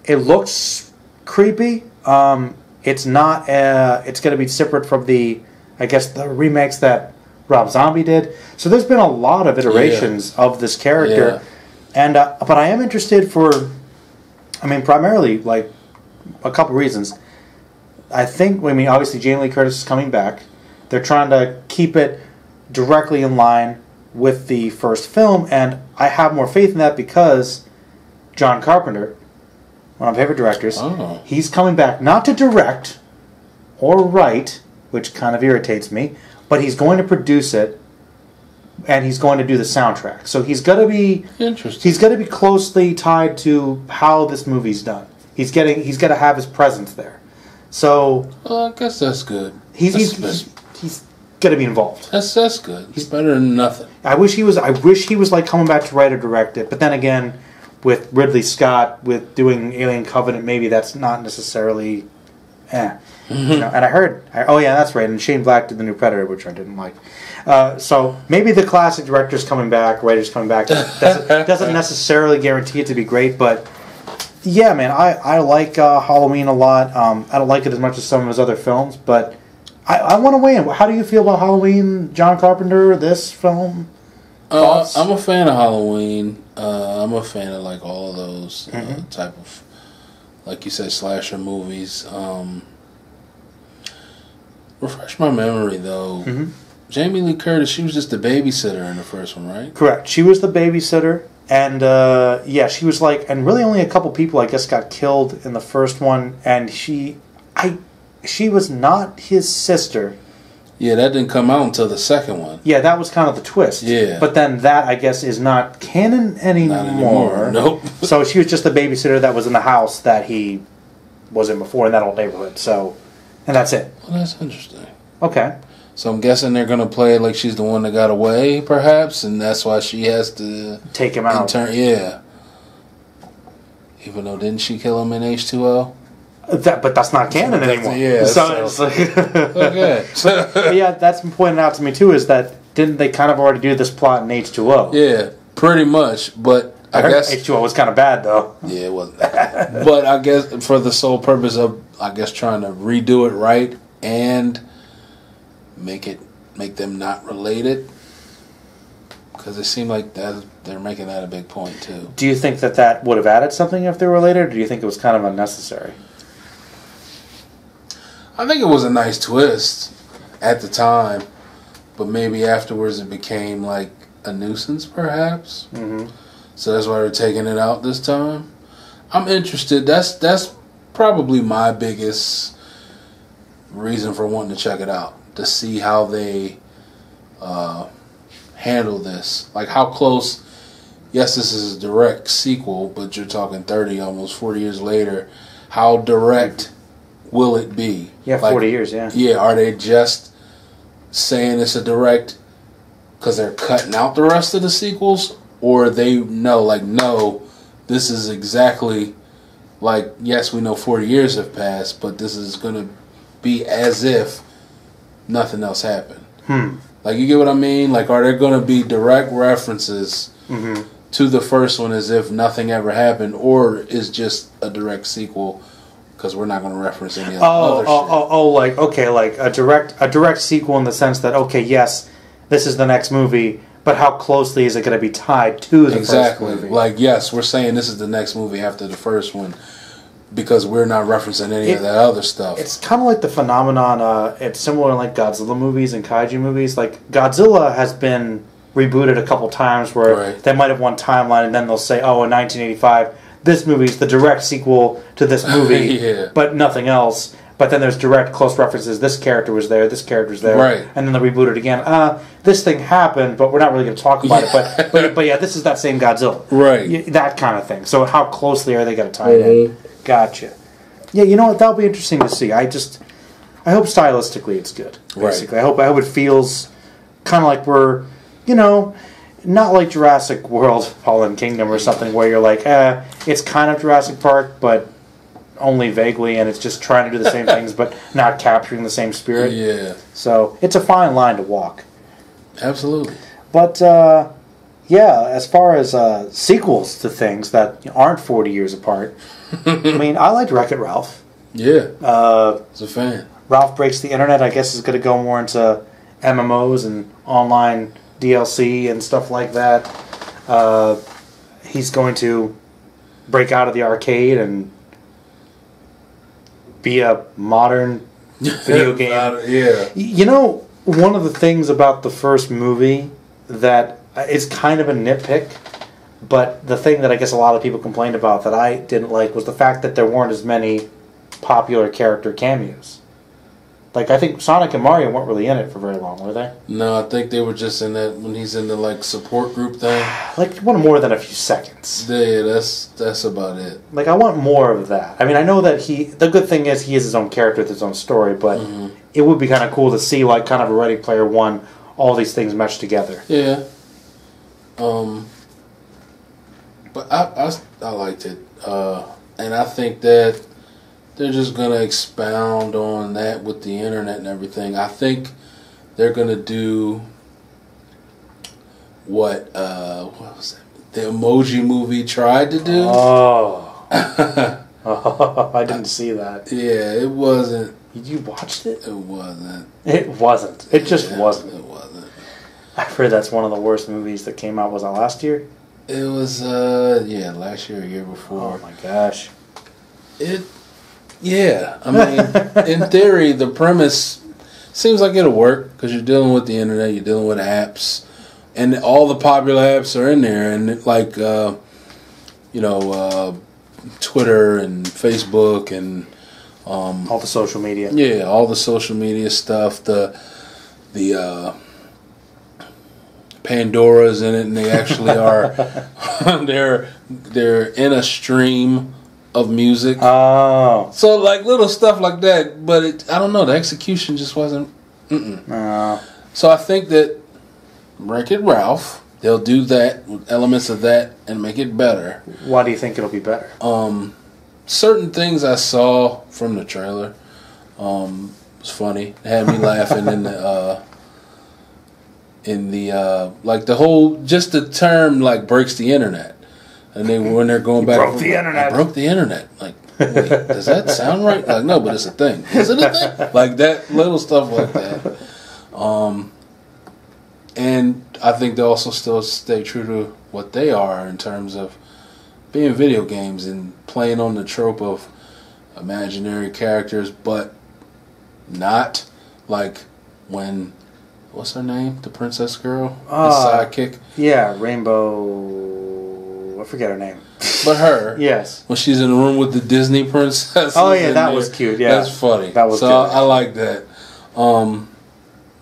It looks creepy. It's not. It's going to be separate from the remakes that Rob Zombie did. So there's been a lot of iterations of this character. Yeah. And but I am interested primarily, like, a couple reasons. Obviously Jamie Lee Curtis is coming back. They're trying to keep it directly in line with the first film, and I have more faith in that because John Carpenter, one of my favorite directors, he's coming back not to direct or write, which kind of irritates me, but he's going to produce it. And he's going to do the soundtrack, so he's going to be interesting. He's going to be closely tied to how this movie's done. He's going to have his presence there. So I guess that's good. He's going to be involved. That's good. He's better than nothing. I wish he was like coming back to write or direct it. But then again, with Ridley Scott with doing Alien Covenant, maybe that's not necessarily. You know, and I heard, oh yeah, that's right. And Shane Black did the new Predator, which I didn't like. So maybe the classic director's coming back, writers coming back. Doesn't necessarily guarantee it to be great, but yeah, man, I like Halloween a lot. I don't like it as much as some of his other films, but I want to weigh in. How do you feel about Halloween, John Carpenter, this film? I'm a fan of Halloween. I'm a fan of like all of those type of, like you said, slasher movies. Refresh my memory though. Jamie Lee Curtis, she was just the babysitter in the first one, right? Correct. She was the babysitter, and yeah, she was like, and really only a couple people I guess got killed in the first one, and she was not his sister. Yeah, that didn't come out until the second one. Yeah, that was kind of the twist. Yeah. But then that, I guess, is not canon anymore. Not anymore. Nope. So she was just the babysitter that was in the house that he was in before in that old neighborhood. So, and that's it. Well, that's interesting. Okay. So I'm guessing they're going to play it like she's the one that got away, perhaps, and that's why she has to take him out. Yeah. Even though, didn't she kill him in H2O? But that's not canon anymore. Yeah. So it's like okay. Yeah, that's been pointed out to me too. Is that didn't they kind of already do this plot in H2O? Yeah, pretty much. But I guess H2O was kind of bad though. Yeah, it wasn't that bad. But I guess for the sole purpose of trying to redo it right and make them not related, because it seemed like that they're making that a big point too. Do you think that would have added something if they were related, or do you think it was kind of unnecessary? I think it was a nice twist at the time, but maybe afterwards it became like a nuisance, perhaps. So that's why we're taking it out this time. I'm interested. That's probably my biggest reason for wanting to check it out, to see how they handle this. Like how close. Yes, this is a direct sequel, but you're talking 30, almost 40 years later. How direct will it be? Yeah, 40 years, yeah. Yeah, are they just saying it's a direct because they're cutting out the rest of the sequels? Or they know, like, no, this is exactly, like, yes, we know 40 years have passed, but this is going to be as if nothing else happened. Like, you get what I mean? Like, are there going to be direct references to the first one as if nothing ever happened, or is just a direct sequel because we're not going to reference any other shit? Like a direct sequel in the sense that, okay, yes, this is the next movie, but how closely is it going to be tied to the first movie? Like, yes, we're saying this is the next movie after the first one because we're not referencing any of that other stuff. It's kind of like the phenomenon, it's similar to like Godzilla movies and kaiju movies. Like, Godzilla has been rebooted a couple times where they might have one timeline and then they'll say, oh, in 1985, this movie is the direct sequel to this movie, but nothing else. But then there's direct close references. This character was there, this character's there, and then they'll reboot it again. This thing happened, but we're not really going to talk about it. But yeah, this is that same Godzilla, right? That kind of thing. So how closely are they going to tie it in? Gotcha. Yeah, you know what? That'll be interesting to see. I hope stylistically it's good. Basically, I hope it feels kind of like we're, not like Jurassic World, Fallen Kingdom, or something where you're like, it's kind of Jurassic Park, but only vaguely, and it's just trying to do the same things, but not capturing the same spirit. Yeah. So it's a fine line to walk. Absolutely. But yeah, as far as sequels to things that aren't 40 years apart, I mean, I liked Wreck-It Ralph. Yeah. As a fan. Ralph Breaks the Internet, I guess, is going to go more into MMOs and online DLC and stuff like that. He's going to break out of the arcade and be a modern video game. Yeah. One of the things about the first movie that is kind of a nitpick, but the thing that I guess a lot of people complained about that I didn't like was the fact that there weren't as many popular character cameos. Like, I think Sonic and Mario weren't really in it for very long, were they? No, I think they were just in that when he's in the, like, support group thing. Like, one more than a few seconds. Yeah, that's about it. Like, I want more of that. I mean, I know that the good thing is he is his own character with his own story, but it would be kind of cool to see, like, kind of a Ready Player One, all these things meshed together. Yeah. But I liked it. And I think that they're just going to expound on that with the internet and everything. I think they're going to do what was that? The Emoji Movie tried to do. Oh. I didn't see that. Yeah, it wasn't. You watched it? It wasn't. It wasn't. It just wasn't. It wasn't. I've heard that's one of the worst movies that came out. Was that last year? It was, last year or year before. Oh my gosh. Yeah. I mean, in theory, the premise seems like it'll work because you're dealing with the internet, you're dealing with apps, and all the popular apps are in there, and like, Twitter and Facebook and all the social media. Yeah, all the social media stuff. The Pandora's in it, and they actually are. they're in a stream of music. Oh, so like little stuff like that. But I don't know. The execution just wasn't. So I think that Wreck-It Ralph, they'll do that with elements of that and make it better. Why do you think it'll be better? Certain things I saw from the trailer was funny. It had me laughing in the like the whole, just the term like breaks the internet, and when they're going back, broke the internet. I broke the internet. Like, wait, does that sound right? Like, no, but it's a thing. Is it a thing? Like that little stuff like that. And I think they also still stay true to what they are in terms of being video games and playing on the trope of imaginary characters, but not like when, what's her name? The princess girl? The sidekick? Yeah, Rainbow. I forget her name. But her. Yes. When she's in the room with the Disney princess. Oh, yeah, that was cute. Yeah. That's funny. That was so good. I like that.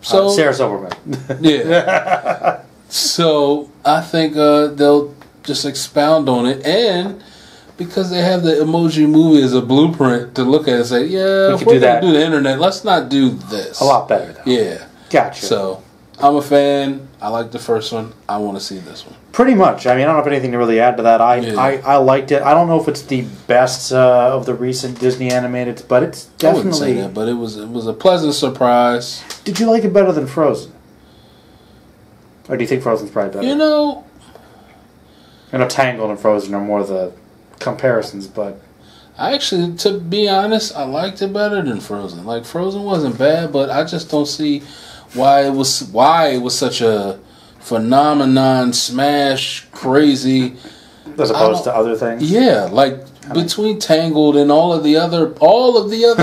So Sarah Silverman. Yeah. So I think they'll just expound on it, and because they have the Emoji Movie as a blueprint to look at and say, yeah, if we're going to do the internet, let's not do this. A lot better, though. Yeah. Gotcha. So I'm a fan. I like the first one. I want to see this one. Pretty much. I mean, I don't have anything to really add to that. I liked it. I don't know if it's the best of the recent Disney animated, but it's definitely. I wouldn't say that, but it was a pleasant surprise. Did you like it better than Frozen? Or do you think Frozen's probably better? You know, Tangled and Frozen are more the comparisons, but I actually, to be honest, I liked it better than Frozen. Like, Frozen wasn't bad, but I just don't see why it was such a phenomenon, smash, crazy, as opposed to other things. Yeah, like between Tangled and all of the other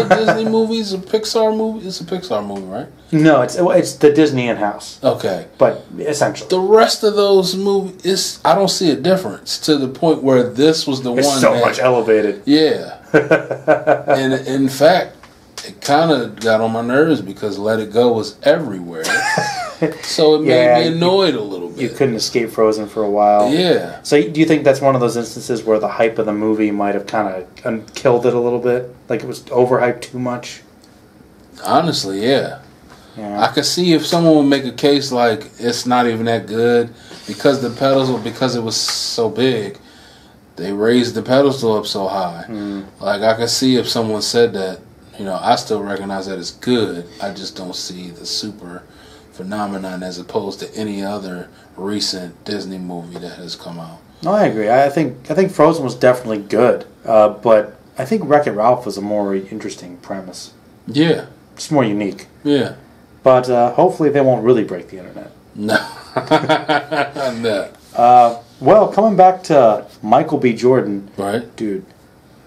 Disney movies, a Pixar movie. It's a Pixar movie, right? No, it's the Disney in-house. Okay, but essentially the rest of those movies, I don't see a difference to the point where this was the one. It's so much elevated. Yeah, and in fact, it kind of got on my nerves because Let It Go was everywhere. So it made me annoyed a little bit. You couldn't escape Frozen for a while. Yeah. So do you think that's one of those instances where the hype of the movie might have kind of killed it a little bit? Like it was overhyped too much? Honestly, yeah. Yeah. I could see if someone would make a case like it's not even that good because it was so big, they raised the pedestal up so high. Like I could see if someone said that, I still recognize that it's good. I just don't see the super phenomenon as opposed to any other recent Disney movie that has come out. No, I agree. I think Frozen was definitely good, but I think Wreck-It Ralph was a more interesting premise. Yeah. It's more unique. Yeah. But hopefully they won't really break the internet. No. No. Well, coming back to Michael B. Jordan. Right. Dude,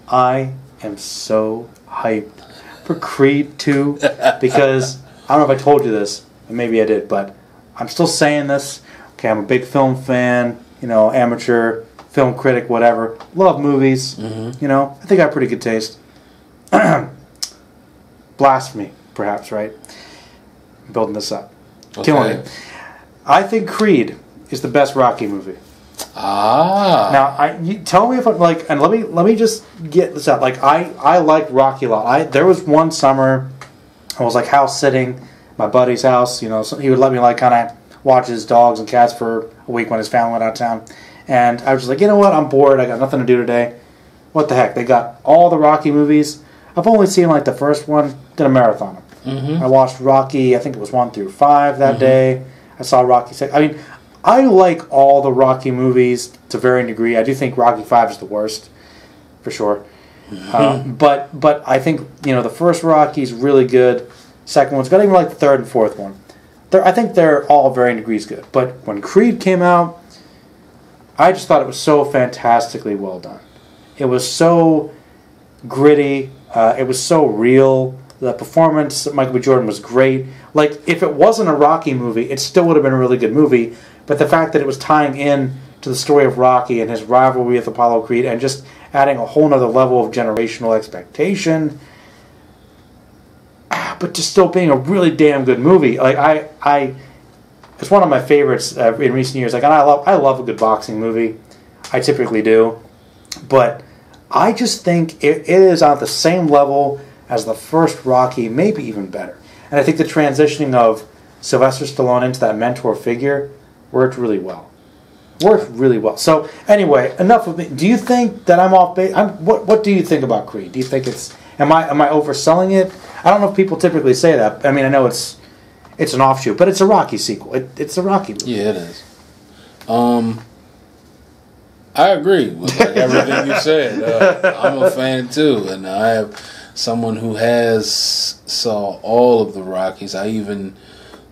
I am so hyped for Creed 2 because, I don't know if I told you this, and maybe I did, but I'm still saying this. Okay, I'm a big film fan, amateur, film critic, whatever. Love movies, I think I have pretty good taste. Blasphemy, perhaps, right? I'm building this up. Okay. Killing it. I think Creed is the best Rocky movie. Now, you tell me if I'm like, and let me just get this out. Like, I like Rocky a lot. There was one summer I was like house sitting, my buddy's house. So he would let me like kind of watch his dogs and cats for a week when his family went out of town. And I was just like, you know what? I'm bored. I got nothing to do today. What the heck? They got all the Rocky movies. I've only seen like the first one. Did a marathon. I watched Rocky. I think it was 1 through 5 that day. I saw Rocky 6. I mean, I like all the Rocky movies to a varying degree. I do think Rocky 5 is the worst, for sure. But I think the first Rocky is really good. Second one's got even like the third and fourth one. I think they're all varying degrees good. But when Creed came out, I just thought it was so fantastically well done. It was so gritty. It was so real. The performance of Michael B. Jordan was great. Like, if it wasn't a Rocky movie, it still would have been a really good movie. But the fact that it was tying in to the story of Rocky and his rivalry with Apollo Creed and just adding a whole other level of generational expectation, but just still being a really damn good movie. Like, it's one of my favorites in recent years. Like, and I love a good boxing movie. I typically do. But I just think it is on the same level as the first Rocky, maybe even better. And I think the transitioning of Sylvester Stallone into that mentor figure worked really well. So, anyway, enough of me. Do you think that I'm off base? What do you think about Creed? Do you think am I overselling it? I don't know if people typically say that. I mean, I know it's an offshoot, but it's a Rocky sequel. It's a Rocky movie. Yeah, it is. I agree with everything you said. I'm a fan too, and I have someone who has saw all of the Rockies. I even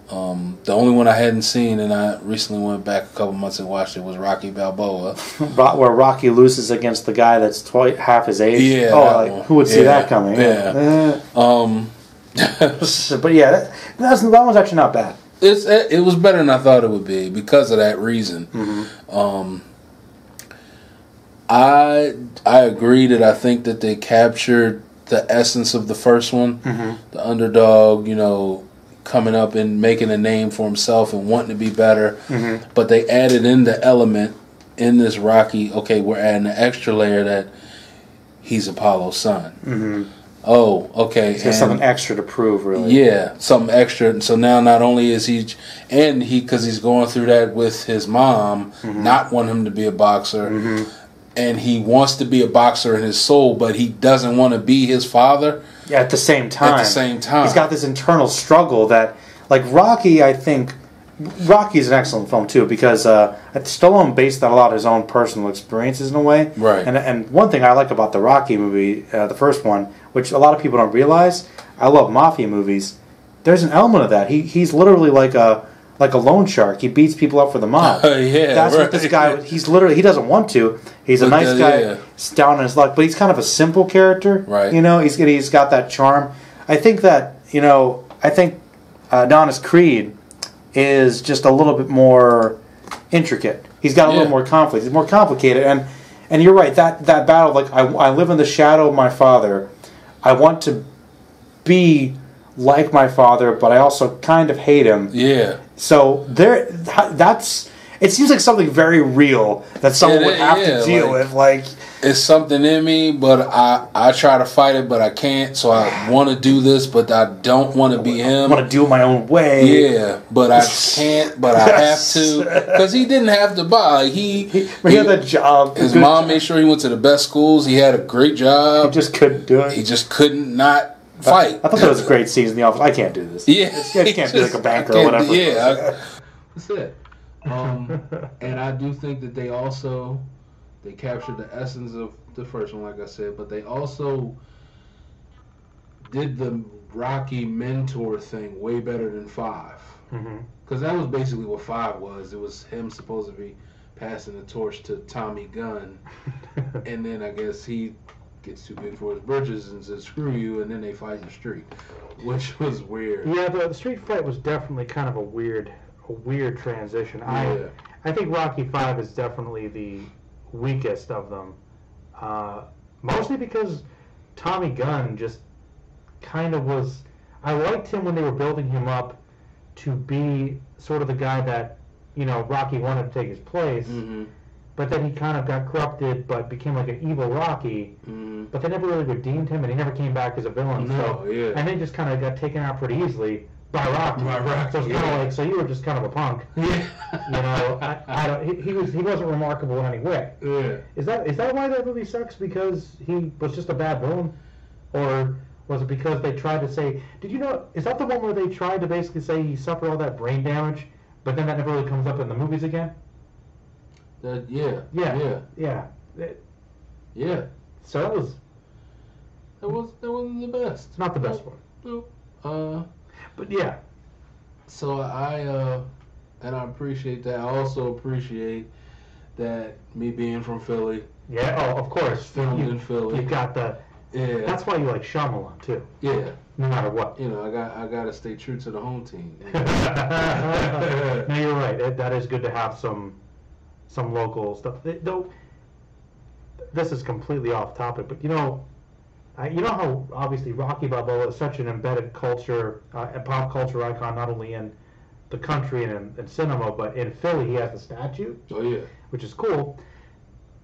the only one I hadn't seen, and I recently went back a couple months and watched it, was Rocky Balboa, where Rocky loses against the guy that's half his age. Yeah, who would see that coming? Yeah. But yeah, that one's actually not bad. It was better than I thought it would be because of that reason. I agree that I think that they captured the essence of the first one, the underdog, coming up and making a name for himself and wanting to be better. But they added in the element in this Rocky. Okay, we're adding an extra layer that he's Apollo's son. Oh, okay. So something extra to prove, really. Yeah, something extra. And so now not only is because he's going through that with his mom, not wanting him to be a boxer. And he wants to be a boxer in his soul, but he doesn't want to be his father. Yeah, at the same time. He's got this internal struggle that, like Rocky, I think, Rocky's an excellent film, too, because Stallone based on a lot of his own personal experiences in a way. Right. And one thing I like about the Rocky movie, the first one, which a lot of people don't realize, I love mafia movies. There's an element of that. He's literally like a loan shark. He beats people up for the mob. That's what this guy. He doesn't want to. He's a nice guy. He's down on his luck, but he's kind of a simple character. Right. He's got that charm. I think that Adonis Creed is just a little bit more intricate. He's got a little more conflict. He's more complicated. And you're right. That battle, like I live in the shadow of my father. I want to be like my father, but I also kind of hate him. Yeah. So it seems like something very real that someone would have to deal with. Like, it's something in me, but I try to fight it, but I can't. So I want to do this, but I don't want to be him. I want to do it my own way. Yeah, but I can't. But I have to, because he didn't have to buy. Like he had a job. His mom made sure he went to the best schools. He had a great job. He just couldn't do it. He just couldn't not fight. I thought that was a great scene in the office. I can't do this. Yeah, I can't be like a banker or whatever. Yeah, that's it. And I do think that they captured the essence of the first one, like I said, but they also did the Rocky mentor thing way better than 5. Because that was basically what 5 was. It was him supposed to be passing the torch to Tommy Gunn, and then I guess he gets too big for his britches and says screw you, and then they fight in the street, which was weird. Yeah, the street fight was definitely kind of a weird transition. Yeah. I think Rocky 5 is definitely the weakest of them, mostly because Tommy Gunn just kind of was. I liked him when they were building him up to be sort of the guy that Rocky wanted to take his place, but then he kind of got corrupted, but became like an evil Rocky. But they never really redeemed him, and he never came back as a villain. And they just kind of got taken out pretty easily by Rocky. So it's kind of like, so you were just kind of a punk. He wasn't remarkable in any way. Is that why that movie sucks? Because he was just a bad villain? Or was it because they tried to say, did you know, is that the one where they tried to basically say he suffered all that brain damage, but then that never really comes up in the movies again? Yeah. So that wasn't the best. It's not the best one. Nope. But yeah. So and I appreciate that. I also appreciate that me being from Philly. Yeah. Oh, of course. Filmed in Philly. You got the. Yeah. That's why you like Shyamalan too. Yeah. No matter what. You know, I got to stay true to the home team. No, you're right. That is good to have some local stuff. Though this is completely off topic, but you know how obviously Rocky Balboa is such an embedded culture, a pop culture icon, not only in the country and in cinema, but in Philly he has the statue. Oh yeah. Which is cool.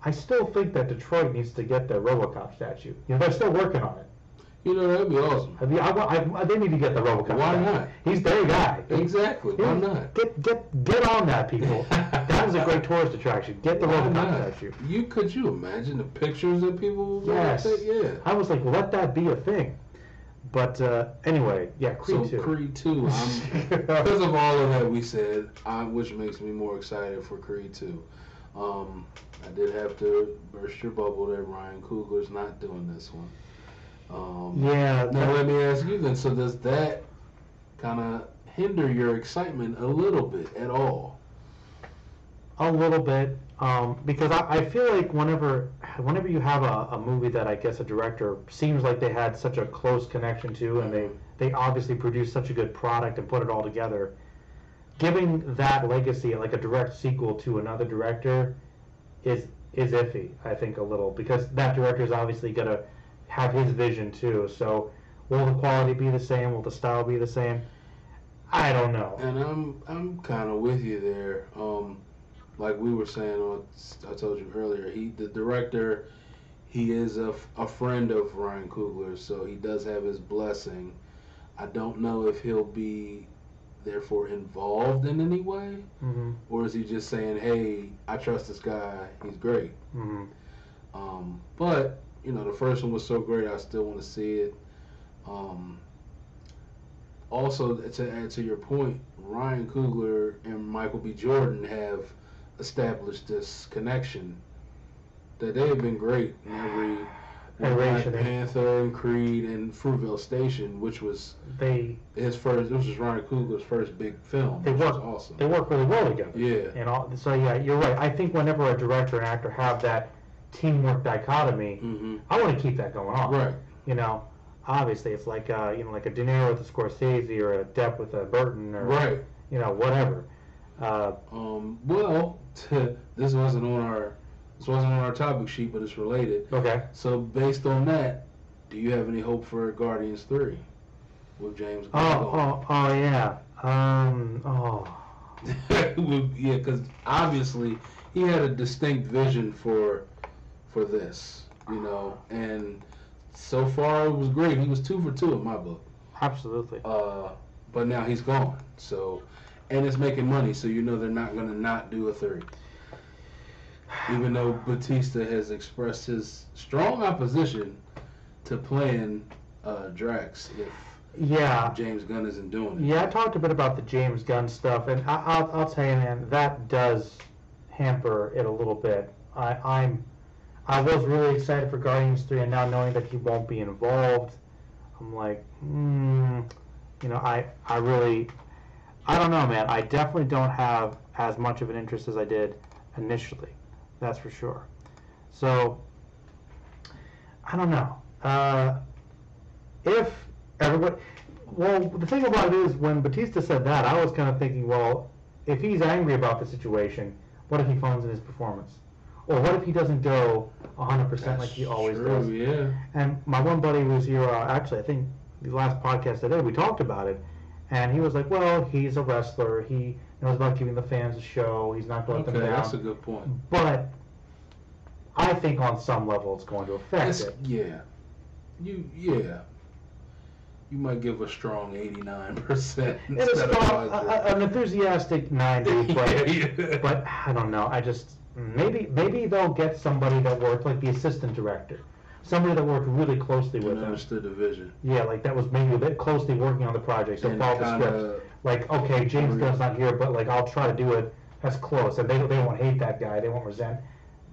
I still think that Detroit needs to get the RoboCop statue. You know, they're still working on it. You know, that'd be awesome. They need to get the RoboCop. Why statue. not? He's their guy. Exactly. Why not? Get on that, people. That was a great tourist attraction. Get the RoboCop statue. Could you imagine the pictures that people would yes. take? Yeah. I was like, let that be a thing. But anyway, yeah, Creed 2. So Creed 2, because of all of that we said, which makes me more excited for Creed 2. I did have to burst your bubble that Ryan Coogler's not doing this one. Yeah. Now let me ask you then, so does that kind of hinder your excitement a little bit at all? A little bit, because I feel like whenever you have a movie that I guess a director seems like they had such a close connection to, and they obviously produced such a good product and put it all together, giving that legacy like a direct sequel to another director is iffy, I think, a little, because that director is obviously going to have his vision too. So will the quality be the same? Will the style be the same? I don't know. And I'm kind of with you there. Like we were saying, I told you earlier, the director, he is a friend of Ryan Coogler, so he does have his blessing. I don't know if he'll be therefore involved in any way, or is he just saying, hey, I trust this guy, he's great. But you know, the first one was so great, I still want to see it. Also, to add to your point, Ryan Coogler and Michael B. Jordan have established this connection that they have been great in every Black Panther and Creed and Fruitvale Station, which was his first. This was Ryan Coogler's first big film. Which was awesome. They work really well together. Yeah. And so yeah, you're right. I think whenever a director and actor have that teamwork dichotomy, I want to keep that going on. Right. You know, obviously it's like like a De Niro with a Scorsese or a Depp with a Burton or you know, whatever. Well, this wasn't on our topic sheet, but it's related. Okay. So based on that, do you have any hope for Guardians 3 with James Gunn? Oh yeah. Yeah, because obviously he had a distinct vision for this, you know, and so far it was great. He was 2 for 2 in my book. Absolutely. But now he's gone. So, and it's making money, so you know they're not going to not do a 3. Even though Batista has expressed his strong opposition to playing Drax if James Gunn isn't doing it. Yeah, I talked a bit about the James Gunn stuff, and I'll tell you, man, that does hamper it a little bit. I was really excited for Guardians 3, and now knowing that he won't be involved, I'm like, you know, I don't know, man. I definitely don't have as much of an interest as I did initially. That's for sure. So, I don't know. If everybody... Well, the thing about it is, when Batista said that, I was kind of thinking, well, if he's angry about the situation, what if he phones in his performance? Or what if he doesn't go 100% like he always does? Yeah. And my one buddy was here, actually, I think the last podcast today, we talked about it, and he was like, well, he's a wrestler, he knows about giving the fans a show, he's not going to let them down. That's a good point. But I think on some level it's going to affect it. Yeah. You might give a strong 89% instead of an enthusiastic 90, but I don't know. I just maybe they'll get somebody that worked like the assistant director, somebody that worked really closely with him. Understood the vision. Yeah, like that was maybe closely working on the project, so follow the script. Like, okay, James Gunn's not here, but like I'll try to do it as close, and they won't hate that guy, they won't resent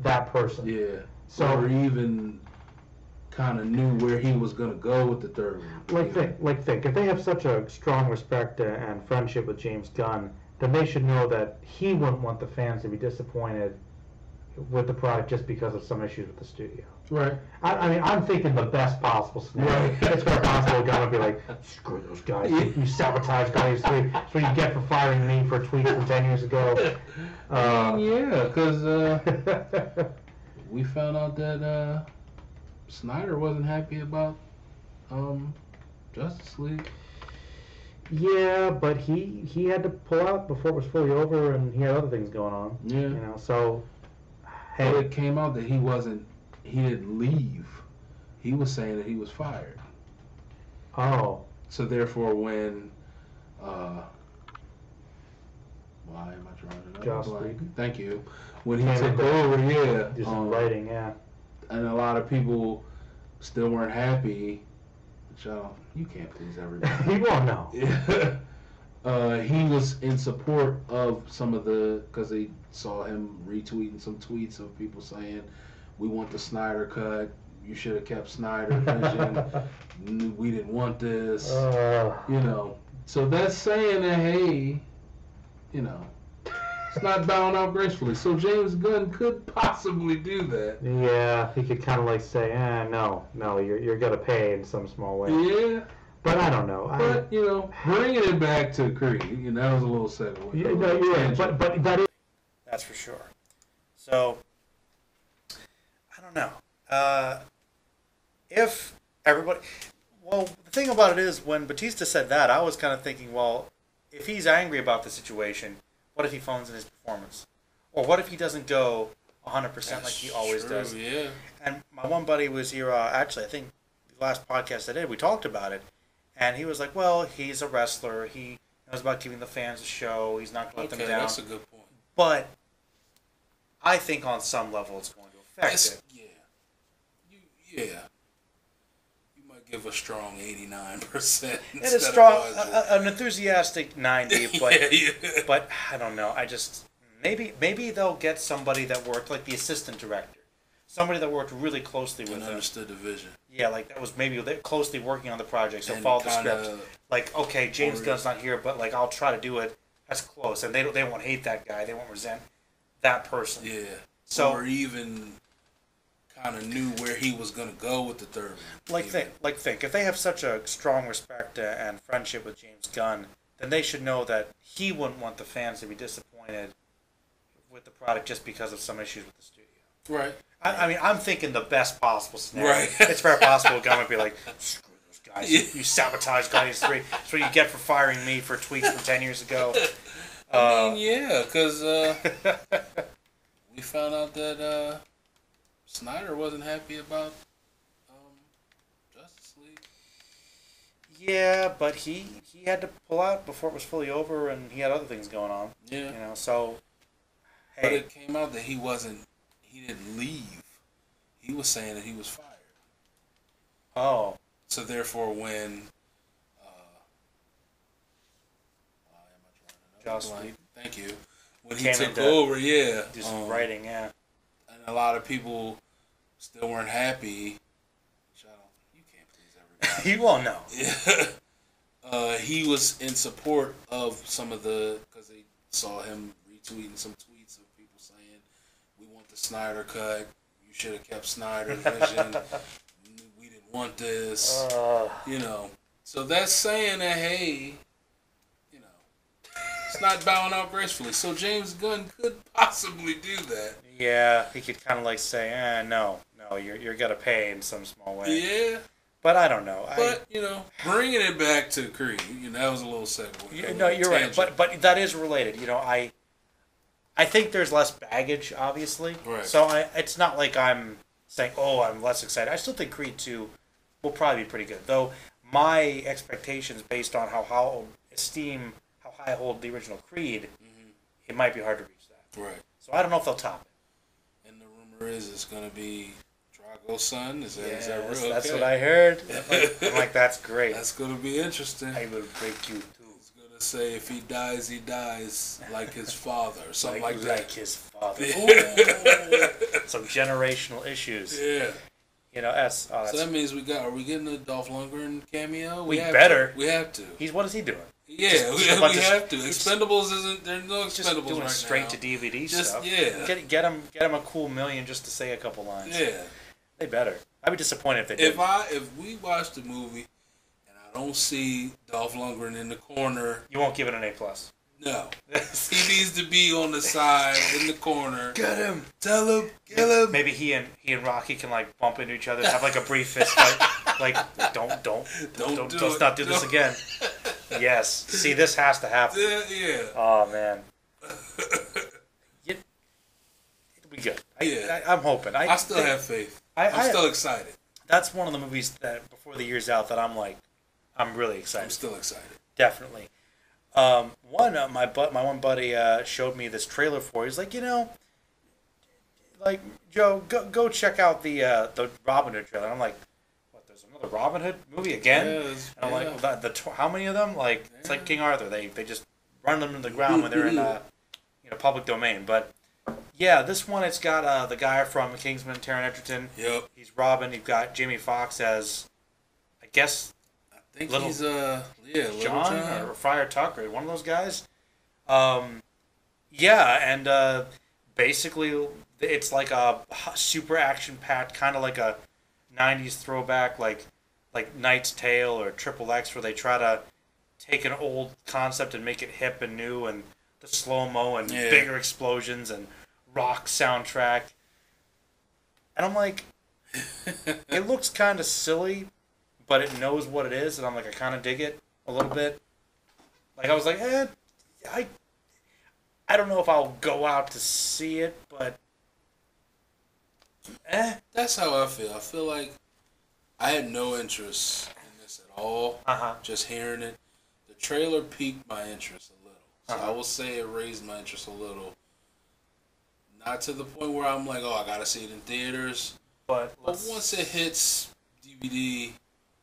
that person. Yeah. So or even kind of knew where he was gonna go with the third one. Think if they have such a strong respect and friendship with James Gunn, then they should know that he wouldn't want the fans to be disappointed with the product just because of some issues with the studio. Right. I mean, I'm thinking the best possible scenario. Right. It's very possible Gunn would be like, screw those guys. You sabotaged Guardians 3. That's what you get for firing me for tweets from 10 years ago. Yeah, because we found out that Snyder wasn't happy about Justice League. Yeah, but he had to pull out before it was fully over, and he had other things going on. Yeah. You know, so hey. Well, it came out that he didn't leave. He was saying that he was fired. Oh. So therefore, when why am I drawing it Joss up? Whedon. Thank you. When he took over, yeah, just writing, yeah. And a lot of people still weren't happy. You can't please everybody. You won't know. He was in support of some of because they saw him retweeting some tweets of people saying, "We want the Snyder cut. You should have kept Snyder vision. We didn't want this." So that's saying that, hey, it's not bowing out gracefully. So James Gunn could possibly do that. Yeah, he could kind of like say, no, you're gonna pay in some small way. Yeah. But I don't know. But, bringing it back to Creed, that was a little segue. Yeah, no, you're right. But that is... That's for sure. So, I don't know. If everybody... Well, the thing about it is, when Batista said that, I was kind of thinking, well, if he's angry about the situation, what if he phones in his performance? Or what if he doesn't go 100% like he always does? Yeah. And my one buddy was here, actually, I think the last podcast I did, we talked about it. And he was like, well, he's a wrestler. He knows about giving the fans a show. He's not going to let them down. That's a good point. But I think on some level it's going to affect it. Yeah. You might give a strong 89%. It's a strong, an enthusiastic 90, but but I don't know. I just maybe they'll get somebody that worked like the assistant director. Somebody that worked really closely with them. Understood the vision. Yeah, like that was maybe closely working on the project, so follow the script. Like, okay, James Gunn's not here, but like I'll try to do it as close, and they won't hate that guy. They won't resent that person. Yeah. So or even kind of knew where he was gonna go with the third one. Think if they have such a strong respect and friendship with James Gunn, then they should know that he wouldn't want the fans to be disappointed with the product just because of some issues with the studio. Right. I mean, I'm thinking the best possible scenario. Right. It's very possible Gunn would be like, screw those guys. Yeah. You sabotaged Guardians 3. That's what you get for firing me for tweets from 10 years ago. I mean, yeah, because we found out that Snyder wasn't happy about Justice League. Yeah, but he had to pull out before it was fully over, and he had other things going on. Yeah. So, hey. But it came out that he didn't leave. He was saying that he was fired. Oh. So therefore, when Joss Whedon. Thank you. When he took over, yeah. Do some writing, yeah. And a lot of people still weren't happy. You can't please everybody. You won't know. Yeah. He was in support of some of because they saw him retweeting some tweets of people saying, "We want the Snyder cut. You should have kept Snyder vision. We didn't want this." So that's saying that, hey, it's not bowing out gracefully. So James Gunn could possibly do that. Yeah, he could kind of like say, no, you're gonna pay in some small way. Yeah. But I don't know. But bringing it back to Creed, that was a little segue. No, you're right. But that is related. I think there's less baggage, obviously. Right. So it's not like I'm saying, I'm less excited. I still think Creed 2 will probably be pretty good. Though my expectations, based on how high I hold the original Creed, it might be hard to reach that. Right. So I don't know if they'll top it. And the rumor is it's going to be Drago's son? Is that real? That's what I heard. I'm like, that's great. That's going to be interesting. I will break you too. He's going to say if he dies like his father or something like that. Like his father. Some generational issues. Yeah. You know, so that means are we getting a Dolph Lundgren cameo? We better. We have to. What is he doing? Yeah, we have to. Expendables isn't. There's no Expendables just doing right straight now. to DVD just, stuff. Yeah. Get him a cool $1 million just to say a couple lines. Yeah. They better. I'd be disappointed if they did. If we watch the movie and I don't see Dolph Lundgren in the corner, you won't give it an A+. No. He needs to be on the side in the corner. Get him. Tell him. Kill him. Maybe he and Rocky can like bump into each other, have like a brief fist fight. Like let's not do this again. Yes. See, this has to happen. Yeah. Oh man. It'll be good. I'm hoping. I still have faith. I'm still excited. That's one of the movies that before the year's out that I'm really excited. I'm still excited. Definitely. My one buddy showed me this trailer for. He's like, like Joe, go check out the Robin Hood trailer. And I'm like, what? There's another Robin Hood movie again? Yes, and I'm like, well, how many of them? Like it's like King Arthur. They just run them to the ground when they're in public domain. But yeah, this one it's got the guy from Kingsman, Taron Egerton. Yep. He's Robin. You've got Jamie Foxx as, I guess. I think he's John or Friar Tuck or one of those guys. Basically it's like a super action packed, kind of like a 90s throwback, like Knight's Tale or Triple X, where they try to take an old concept and make it hip and new, and the slow-mo and bigger explosions and rock soundtrack. And I'm like, it looks kind of silly, but it knows what it is, and I'm like, I kind of dig it a little bit. Like, I was like, I don't know if I'll go out to see it, but That's how I feel. I feel like I had no interest in this at all. Just hearing it. The trailer piqued my interest a little. So I will say it raised my interest a little. Not to the point where I'm like, I gotta see it in theaters. But once it hits DVD,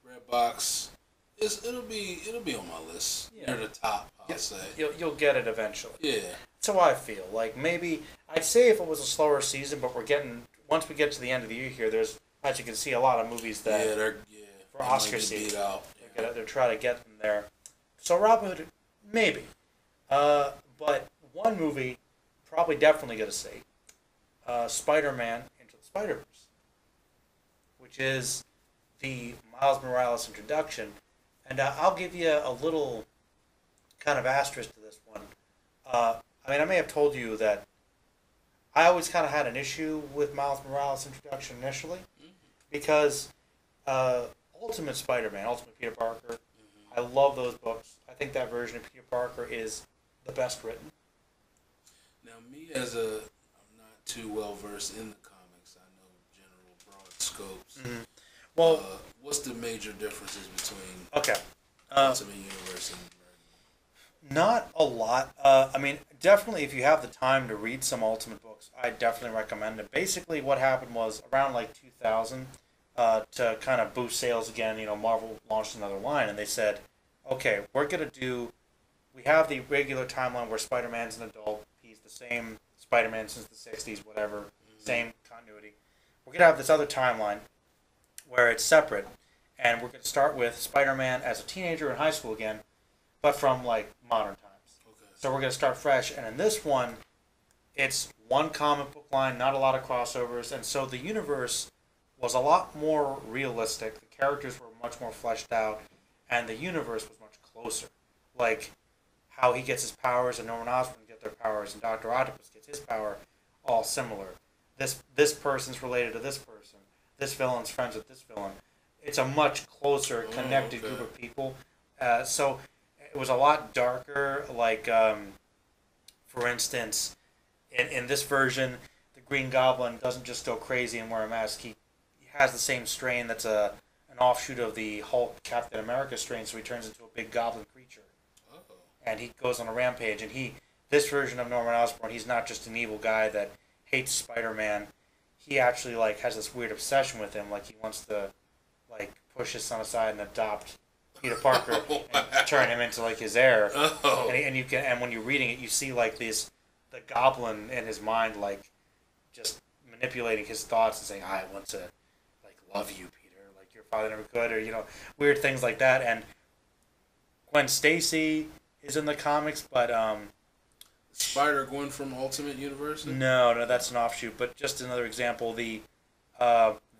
Redbox, it'll be on my list. Near the top, I'll say. You'll get it eventually. Yeah. That's how I feel. Like, maybe I'd say if it was a slower season, but once we get to the end of the year here, there's, as you can see, a lot of movies that for Oscar season. They're trying to get them there. So Robin Hood, maybe. But one movie, probably definitely gonna see, Spider-Man Into the Spider-Verse, which is the Miles Morales introduction. And I'll give you a little kind of asterisk to this one. I may have told you that I always kind of had an issue with Miles Morales' introduction initially, because Ultimate Spider-Man, Ultimate Peter Parker, I love those books. I think that version of Peter Parker is the best written. Now, me I'm not too well versed in the comics. I know general broad scopes. Well, what's the major differences between Ultimate Universe and Not a lot. Definitely if you have the time to read some Ultimate books, I definitely recommend it. Basically what happened was around 2000, to kind of boost sales again, Marvel launched another line and they said, okay, we have the regular timeline where Spider-Man's an adult, he's the same Spider-Man since the 60s, whatever, same continuity. We're going to have this other timeline where it's separate, and we're going to start with Spider-Man as a teenager in high school again, but from modern times. Okay. So we're going to start fresh, and in this one, it's one comic book line, not a lot of crossovers, and so the universe was a lot more realistic. The characters were much more fleshed out, and the universe was much closer. Like how he gets his powers, and Norman Osborn gets their powers, and Dr. Octopus gets his power, all similar. This person's related to this person. This villain's friends with this villain. It's a much closer, connected group of people. So it was a lot darker. For instance, in this version, the Green Goblin doesn't just go crazy and wear a mask. He has the same strain that's an offshoot of the Hulk Captain America strain, so he turns into a big goblin creature. And he goes on a rampage. And this version of Norman Osborn, he's not just an evil guy that hates Spider-Man. he actually like has this weird obsession with him. Like he wants to like push his son aside and adopt Peter Parker and turn him into like his heir. Oh. And when you're reading it, you see like the goblin in his mind like just manipulating his thoughts and saying, "I want to like love you, Peter, like your father never could," or weird things like that. And Gwen Stacy is in the comics, but Spider-Gwen from Ultimate Universe? No, that's an offshoot. But just another example, the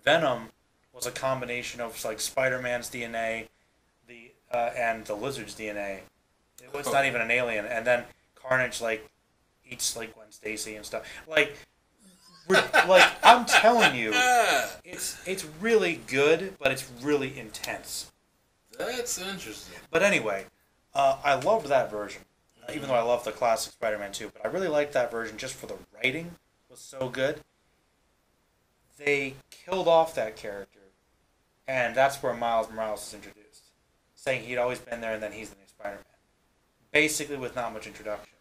Venom was a combination of like Spider-Man's DNA, and the Lizard's DNA. It was not even an alien. And then Carnage like eats like Gwen Stacy and stuff. Like I'm telling you, it's really good, but it's really intense. That's interesting. But anyway, I loved that version. Even though I love the classic Spider-Man 2, but I really liked that version just for the writing was so good. They killed off that character, and that's where Miles Morales is introduced, saying he'd always been there and then he's the new Spider-Man. Basically with not much introduction.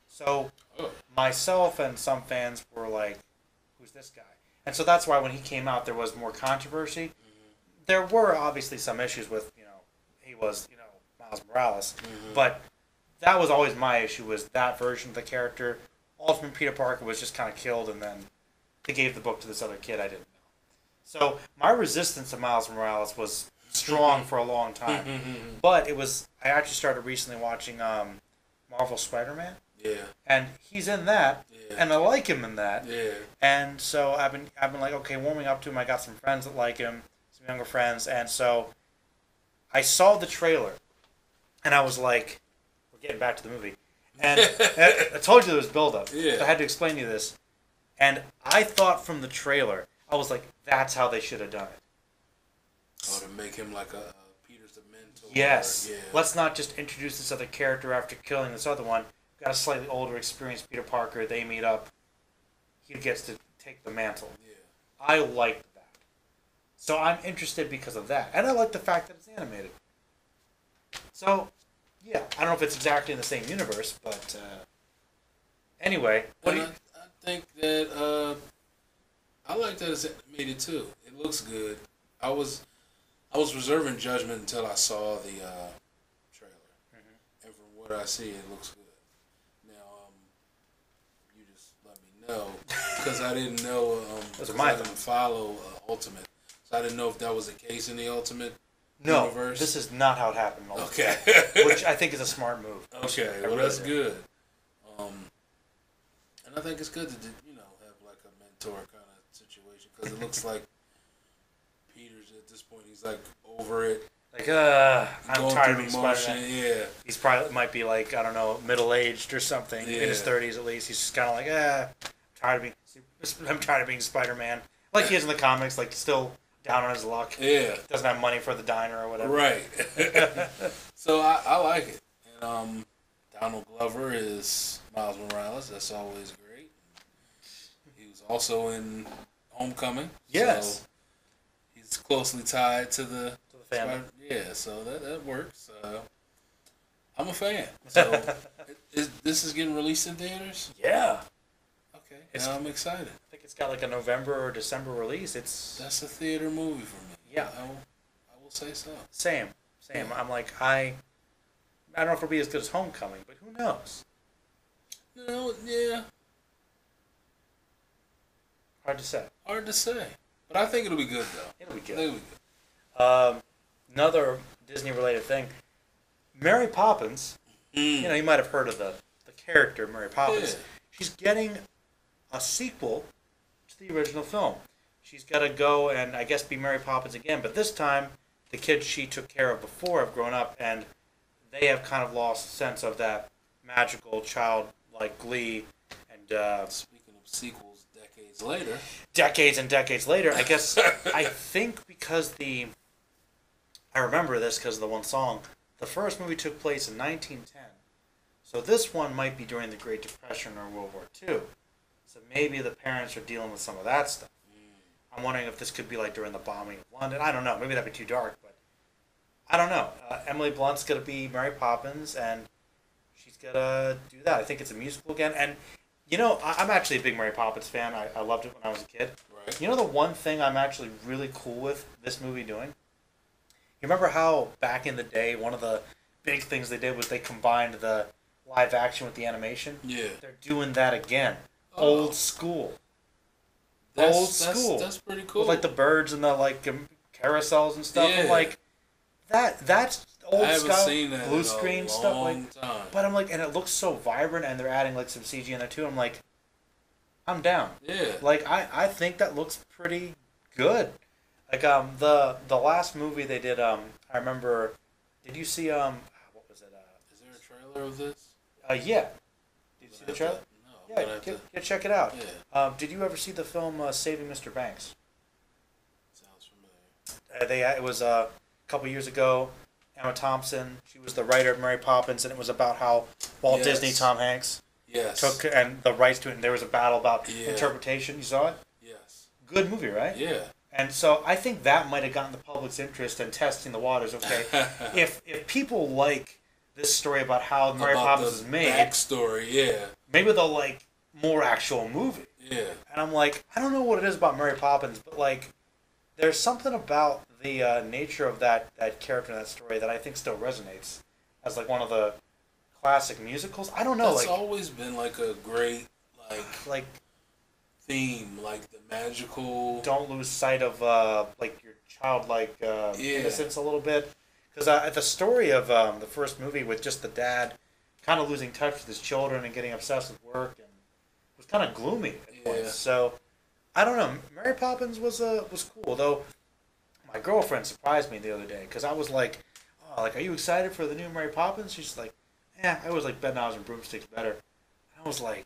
So, myself and some fans were like, who's this guy? And so that's why when he came out there was more controversy. Mm-hmm. There were obviously some issues with, he was, Miles Morales, but that was always my issue, was that version of the character. Ultimate Peter Parker was just kind of killed, and then they gave the book to this other kid I didn't know. So my resistance to Miles Morales was strong for a long time. But I actually started recently watching Marvel Spider-Man. Yeah. And he's in that, and I like him in that. Yeah. And so I've been like, okay, warming up to him. I got some friends that like him, some younger friends, and so I saw the trailer, and I was like, getting back to the movie. And I told you there was build-up. Yeah. So I had to explain to you this. And I thought from the trailer, I was like, that's how they should have done it. Oh, to make him like a Peter's the mentor. Yes. Yeah. Let's not just introduce this other character after killing this other one. We've got a slightly older, experienced Peter Parker. They meet up. He gets to take the mantle. Yeah. I liked that. So I'm interested because of that. And I like the fact that it's animated. So... yeah, I don't know if it's exactly in the same universe, but anyway. I think that I like that it's animated too. It looks good. I was reserving judgment until I saw the trailer, and from what I see, it looks good. Now, you just let me know because I didn't know. I didn't follow Ultimate, so I didn't know if that was the case in the Ultimate. No, universe. This is not how it happened. Okay. Which I think is a smart move. Okay, well that's good. And I think it's good to have like a mentor kind of situation because it looks like Peter's at this point he's like over it. Like I'm tired of being Spider-Man. Yeah. He's probably might be like I don't know middle aged or something in his 30s at least. He's just kind of like I'm tired of being Spider-Man. Like he is in the comics, like still. Down on his luck. Yeah. Doesn't have money for the diner or whatever. Right. So I like it. And Donald Glover is Miles Morales. That's always great. He was also in Homecoming. Yes. So he's closely tied to the family. Yeah, so that works. I'm a fan. So this is getting released in theaters? Yeah. Now I'm excited. I think it's got like a November or December release. That's a theater movie for me. Yeah, I will say so. Same. Yeah. I'm like I don't know if it'll be as good as Homecoming, but who knows? No, yeah. Hard to say. But I think it'll be good though. It'll be good. Another Disney-related thing. Mary Poppins. You might have heard of the character Mary Poppins. Yeah. She's getting a sequel to the original film. She's got to go and, I guess, be Mary Poppins again, but this time, the kids she took care of before have grown up, and they have kind of lost sense of that magical childlike glee. And speaking of sequels, decades and decades later, I guess, I think because I remember this because of the one song, the first movie took place in 1910, so this one might be during the Great Depression or World War II. So maybe the parents are dealing with some of that stuff. I'm wondering if this could be like during the bombing of London. I don't know. Maybe that'd be too dark, but I don't know. Emily Blunt's going to be Mary Poppins, and she's going to do that. I think it's a musical again. And, You know, I'm actually a big Mary Poppins fan. I loved it when I was a kid. Right. You know the one thing I'm actually really cool with this movie doing? You remember how back in the day, one of the big things they did was they combined the live action with the animation? Yeah. They're doing that again. Old school. That's pretty cool. With like the birds and the like carousels and stuff. Yeah. I'm like, that's old seen that blue screen stuff. Like, time. But I'm like, and it looks so vibrant, and they're adding like some CG in there too. I'm like, I'm down. Yeah. Like I think that looks pretty good. Like the last movie they did I remember. Did you see what was it? Is there a trailer of this? Yeah. Did you see the trailer? No. Yeah, check it out. Yeah. Did you ever see the film Saving Mr. Banks? Sounds familiar. It was a couple years ago. Emma Thompson, she was the writer of Mary Poppins, and it was about how Walt Disney, Tom Hanks, took and the rights to it, and there was a battle about interpretation. You saw it? Yes. Good movie, right? Yeah. And so I think that might have gotten the public's interest in testing the waters. Okay, if people like this story about how Mary Poppins is made, backstory, yeah, maybe they'll like more actual movie. Yeah. And I'm like, I don't know what it is about Mary Poppins, but like, there's something about the nature of that character in that story that I think still resonates as like one of the classic musicals. I don't know. It's like, always been like a great like theme, like the magical. Don't lose sight of like your childlike innocence a little bit, because the story of the first movie with just the dad kind of losing touch with his children and getting obsessed with work and was kind of gloomy at points. So I don't know. Mary Poppins was cool, though. My girlfriend surprised me the other day because I was like, "Oh, like, are you excited for the new Mary Poppins?" She's like, "Yeah, I always like Bedknobs and Broomsticks better." And I was like,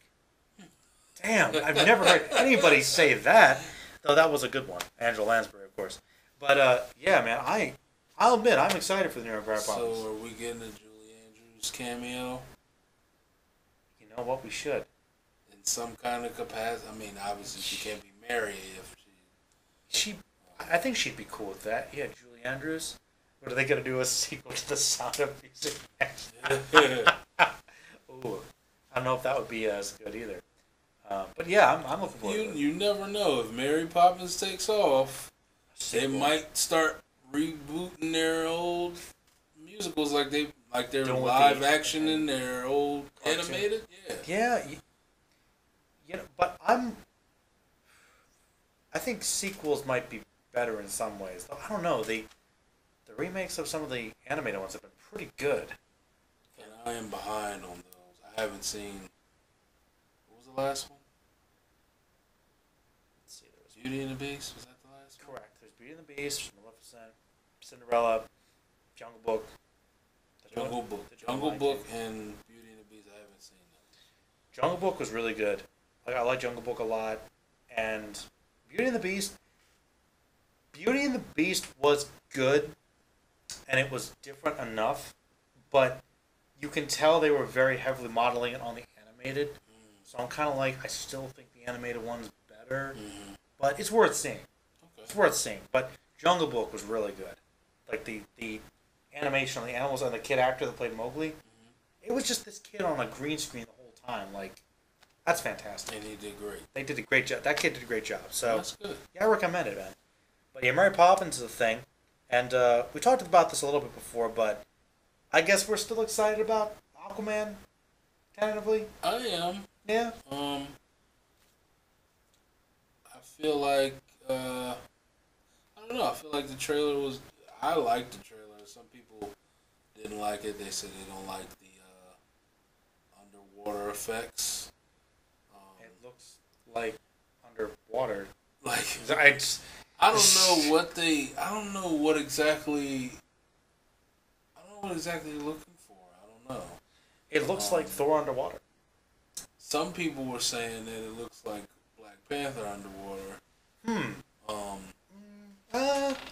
"Damn, I've never heard anybody say that." Though that was a good one, Angela Lansbury, of course. But yeah, man, I'll admit I'm excited for the new Mary Poppins. So are we getting a Julie Andrews cameo? You know what? We should. In some kind of capacity. I mean, obviously she can't be Mary if she. I think she'd be cool with that. Yeah, Julie Andrews. What are they gonna do? A sequel to The Sound of Music? Ooh, I don't know if that would be as good either. But yeah, I'm looking forward to it. You never know. If Mary Poppins takes off, they might start rebooting their old musicals like their live action and their old cartoon. Animated. Yeah. You know, but I think sequels might be better in some ways. Though I don't know. The remakes of some of the animated ones have been pretty good. And I am behind on those. I haven't seen. What was the last one? Let's see. There was Beauty and the Beast. Was that the last one? Correct. There's Beauty and the Beast, Maleficent, Cinderella, Jungle Book. Jungle Book and Beauty and the Beast. I haven't seen that. Jungle Book was really good. Like, I like Jungle Book a lot, and Beauty and the Beast. Beauty and the Beast was good, and it was different enough, but you can tell they were very heavily modeling it on the animated. So I'm kind of like, I still think the animated one's better, but it's worth seeing. Okay. It's worth seeing. But Jungle Book was really good. Like the animation on the animals and the kid actor that played Mowgli, it was just this kid on a green screen the whole time. Like, that's fantastic. And he did great. They did a great job. That kid did a great job. So that's good. Yeah, I recommend it, man. But yeah, Mary Poppins is a thing, and we talked about this a little bit before, but I guess we're still excited about Aquaman, tentatively. I am. Yeah. I feel like I don't know. I feel like the trailer was. I liked the trailer. Some people didn't like it. They said they don't like the underwater effects. It looks like underwater. Like I don't know what exactly they're looking for. I don't know. It looks like Thor underwater. Some people were saying that it looks like Black Panther underwater.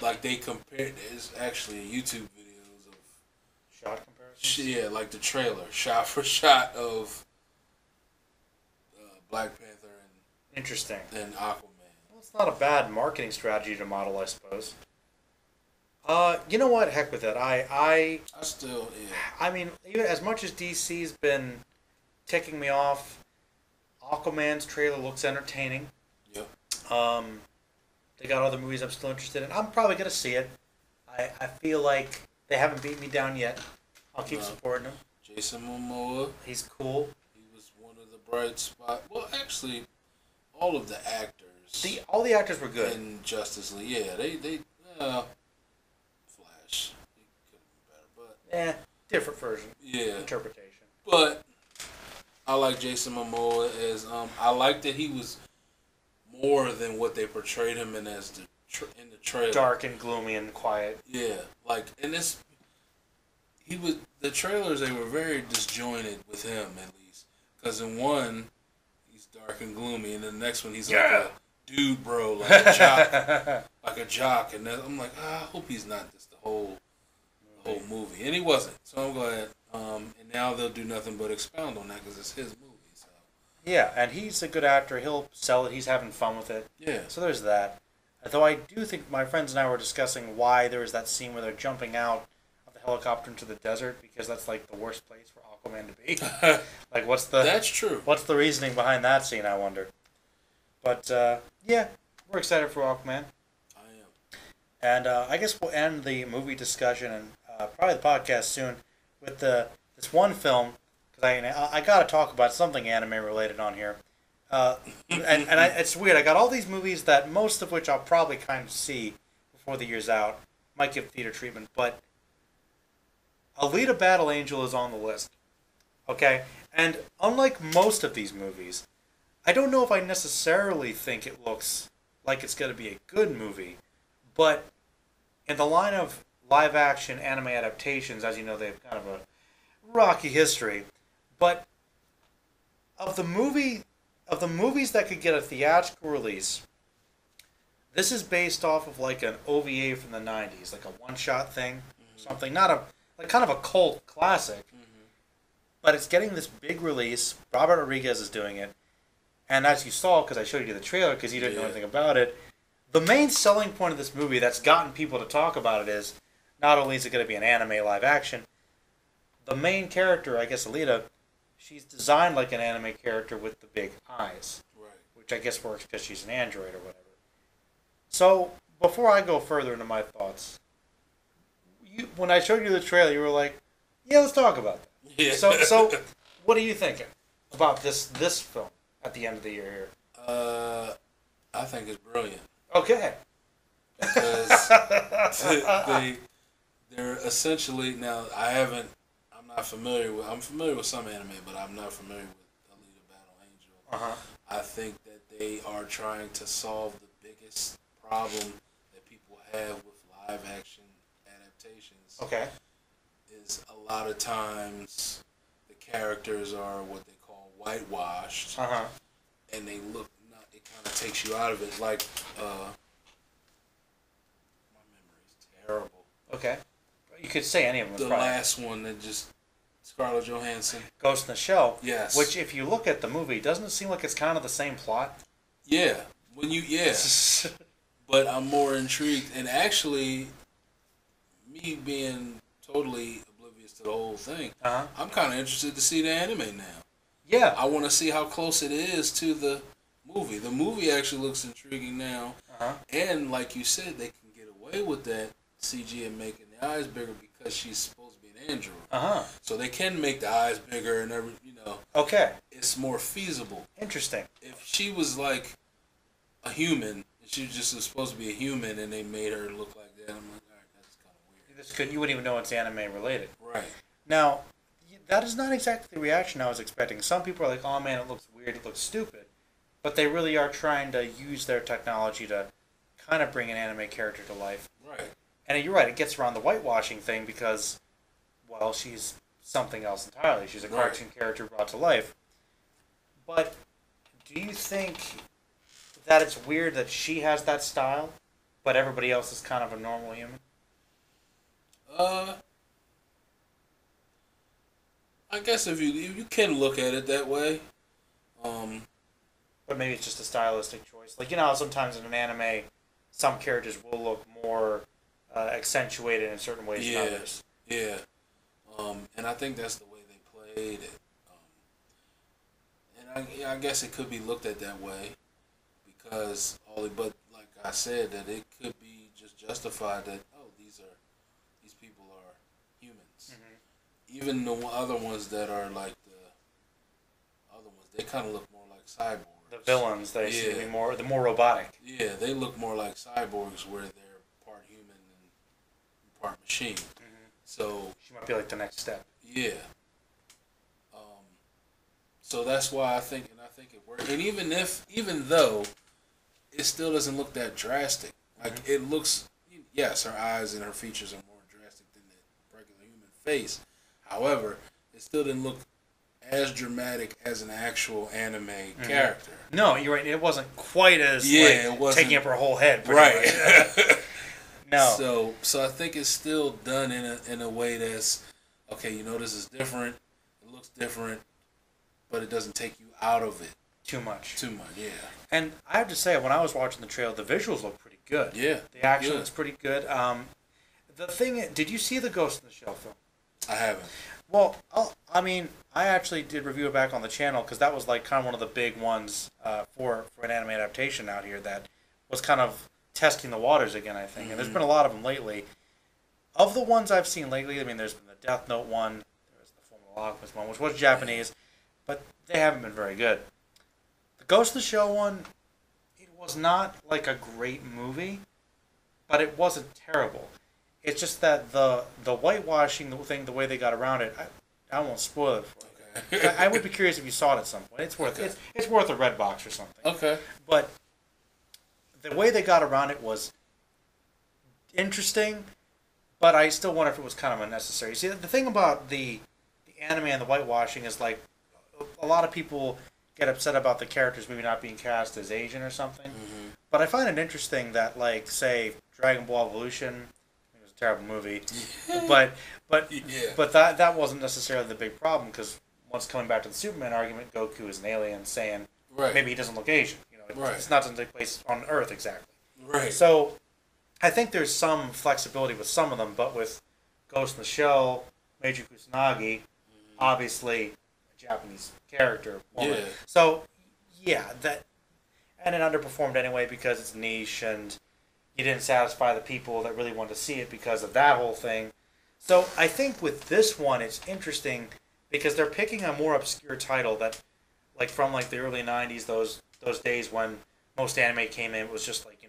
Like they compared. There's actually YouTube videos of shot comparisons. Yeah, like the trailer, shot for shot of Black Panther and Aquaman. Well, it's not a bad marketing strategy to model, I suppose. You know what? Heck with it. I mean, even as much as DC's been ticking me off, Aquaman's trailer looks entertaining. Yep. They got other movies I'm still interested in. I'm probably going to see it. I feel like they haven't beat me down yet. I'll keep supporting him. Jason Momoa. He's cool. He was one of the bright spots. Well, actually, all of the actors. All the actors were good. In Justice League. Yeah, they Flash. He could have been better, but... different version. Yeah. Interpretation. But I like Jason Momoa as... I like that he was more than what they portrayed him in as in the trailer. Dark and gloomy and quiet. Yeah, like, and this, he was, the trailers, they were very disjointed with him, at least. Because in one, he's dark and gloomy, and then the next one, he's like a dude, bro, like a jock. Like a jock. And then I'm like, I hope he's not just the whole movie. And he wasn't. So I'm glad. And now they'll do nothing but expound on that because it's his movie. So. Yeah, and he's a good actor. He'll sell it. He's having fun with it. Yeah. So there's that. Though I do think my friends and I were discussing why there was that scene where they're jumping out of the helicopter into the desert, because that's like the worst place for Aquaman to be. Like, that's true. What's the reasoning behind that scene, I wonder. But yeah, we're excited for Aquaman. I am. And I guess we'll end the movie discussion and probably the podcast soon with this one film, because I got to talk about something anime related on here. It's weird. I got all these movies that most of which I'll probably kind of see before the year's out. Might give theater treatment, but Alita Battle Angel is on the list. Okay? And unlike most of these movies, I don't know if I necessarily think it looks like it's going to be a good movie, but in the line of live-action anime adaptations, as you know, they have kind of a rocky history, but of the movies that could get a theatrical release, this is based off of like an OVA from the 90s, like a one-shot thing, something, not like kind of a cult classic, but it's getting this big release. Robert Rodriguez is doing it, and as you saw, because I showed you the trailer, because you didn't know anything about it, the main selling point of this movie that's gotten people to talk about it is, not only is it going to be an anime live-action, the main character, I guess Alita, she's designed like an anime character with the big eyes. Right. Which I guess works because she's an android or whatever. So, before I go further into my thoughts, when I showed you the trailer, you were like, yeah, let's talk about that. Yeah. So what are you thinking about this film at the end of the year here? I think it's brilliant. Okay. Because they're essentially, now, I'm familiar with some anime, but I'm not familiar with Alita Battle Angel. Uh-huh. I think that they are trying to solve the biggest problem that people have with live action adaptations. Okay. Is a lot of times the characters are what they call whitewashed. Uh-huh. And they look, it kind of takes you out of it. Like, my memory's terrible. Okay. You could say any of them. The last one that just... Scarlett Johansson. Ghost in the Shell. Yes. Which, if you look at the movie, doesn't it seem like it's kind of the same plot? Yeah. But I'm more intrigued. And actually, me being totally oblivious to the whole thing, I'm kind of interested to see the anime now. Yeah. I want to see how close it is to the movie. The movie actually looks intriguing now. And like you said, they can get away with that CG and making the eyes bigger because she's supposed to be an android. So they can make the eyes bigger and Okay. It's more feasible. Interesting. If she was like a human, and she just was supposed to be a human, and they made her look like that, I'm like, all right, that's kind of weird. You wouldn't even know it's anime related. Right. Now, that is not exactly the reaction I was expecting. Some people are like, oh man, it looks weird, it looks stupid. But they really are trying to use their technology to kind of bring an anime character to life. Right. And you're right, it gets around the whitewashing thing because, well, she's something else entirely. She's a cartoon character brought to life. But do you think that it's weird that she has that style, but everybody else is kind of a normal human? I guess if you can look at it that way. But maybe it's just a stylistic choice. Like, you know how sometimes in an anime, some characters will look more accentuated in certain ways than others. And I think that's the way they played it. And I guess it could be looked at that way because but like I said, that it could be just justified that these people are humans. Mm-hmm. Even the other ones that are like the other ones, they kind of look more like cyborgs. The villains, they seem to be more robotic. Yeah, they look more like cyborgs where they're part human and part machine. Mm-hmm. So she might be like the next step. Yeah. So that's why I think it works. And even though it still doesn't look that drastic, like it looks, yes, her eyes and her features are more drastic than the regular human face. However, it still didn't look as dramatic as an actual anime character. No, you're right. It wasn't quite as it wasn't taking up her whole head. Right. No. So I think it's still done in a way that's okay. This is different. It looks different, but it doesn't take you out of it too much. Yeah. And I have to say, when I was watching the trailer, the visuals look pretty good. Yeah. The action is pretty good. The thing, did you see the Ghost in the Shell film? I haven't. Well, I actually did review it back on the channel because that was like kind of one of the big ones for an anime adaptation out here that was kind of testing the waters again, I think. And there's been a lot of them lately. Of the ones I've seen lately, there's been the Death Note one, there was the Fullmetal Alchemist one, which was Japanese, but they haven't been very good. The Ghost of the Shell one, it was not like a great movie, but it wasn't terrible. It's just that the whitewashing the way they got around it, I won't spoil it for you. Okay. I would be curious if you saw it at some point. It's worth it's worth a red box or something. Okay. But the way they got around it was interesting, but I still wonder if it was kind of unnecessary. See, the thing about the anime and the whitewashing is like a lot of people get upset about the characters maybe not being cast as Asian or something. Mm-hmm. But I find it interesting that, like, say, Dragon Ball Evolution, it was a terrible movie, but that wasn't necessarily the big problem because once coming back to the Superman argument, Goku is an alien saying maybe he doesn't look Asian. It's not going to take place on Earth exactly. Right. So I think there's some flexibility with some of them, but with Ghost in the Shell, Meiji Kusanagi, obviously a Japanese character woman. Yeah. So and it underperformed anyway because it's niche and you didn't satisfy the people that really wanted to see it because of that whole thing. So I think with this one it's interesting because they're picking a more obscure title that, like from like the early '90s, those days when most anime came in, it was just like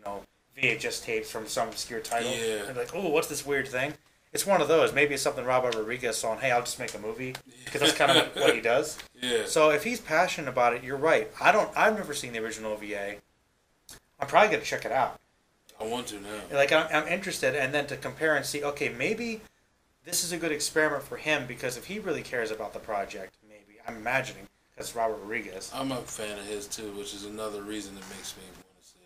VHS tapes from some obscure title. Yeah. And like, oh, what's this weird thing? It's one of those. Maybe it's something Robert Rodriguez saw and, hey, I'll just make a movie. Because that's kind of what he does. Yeah. So if he's passionate about it, you're right. I've never seen the original OVA. I'm probably going to check it out. I want to now. Like, I'm interested. And then to compare and see, okay, maybe this is a good experiment for him because if he really cares about the project, maybe, I'm imagining, that's Robert Rodriguez. I'm a fan of his too, which is another reason that makes me want to see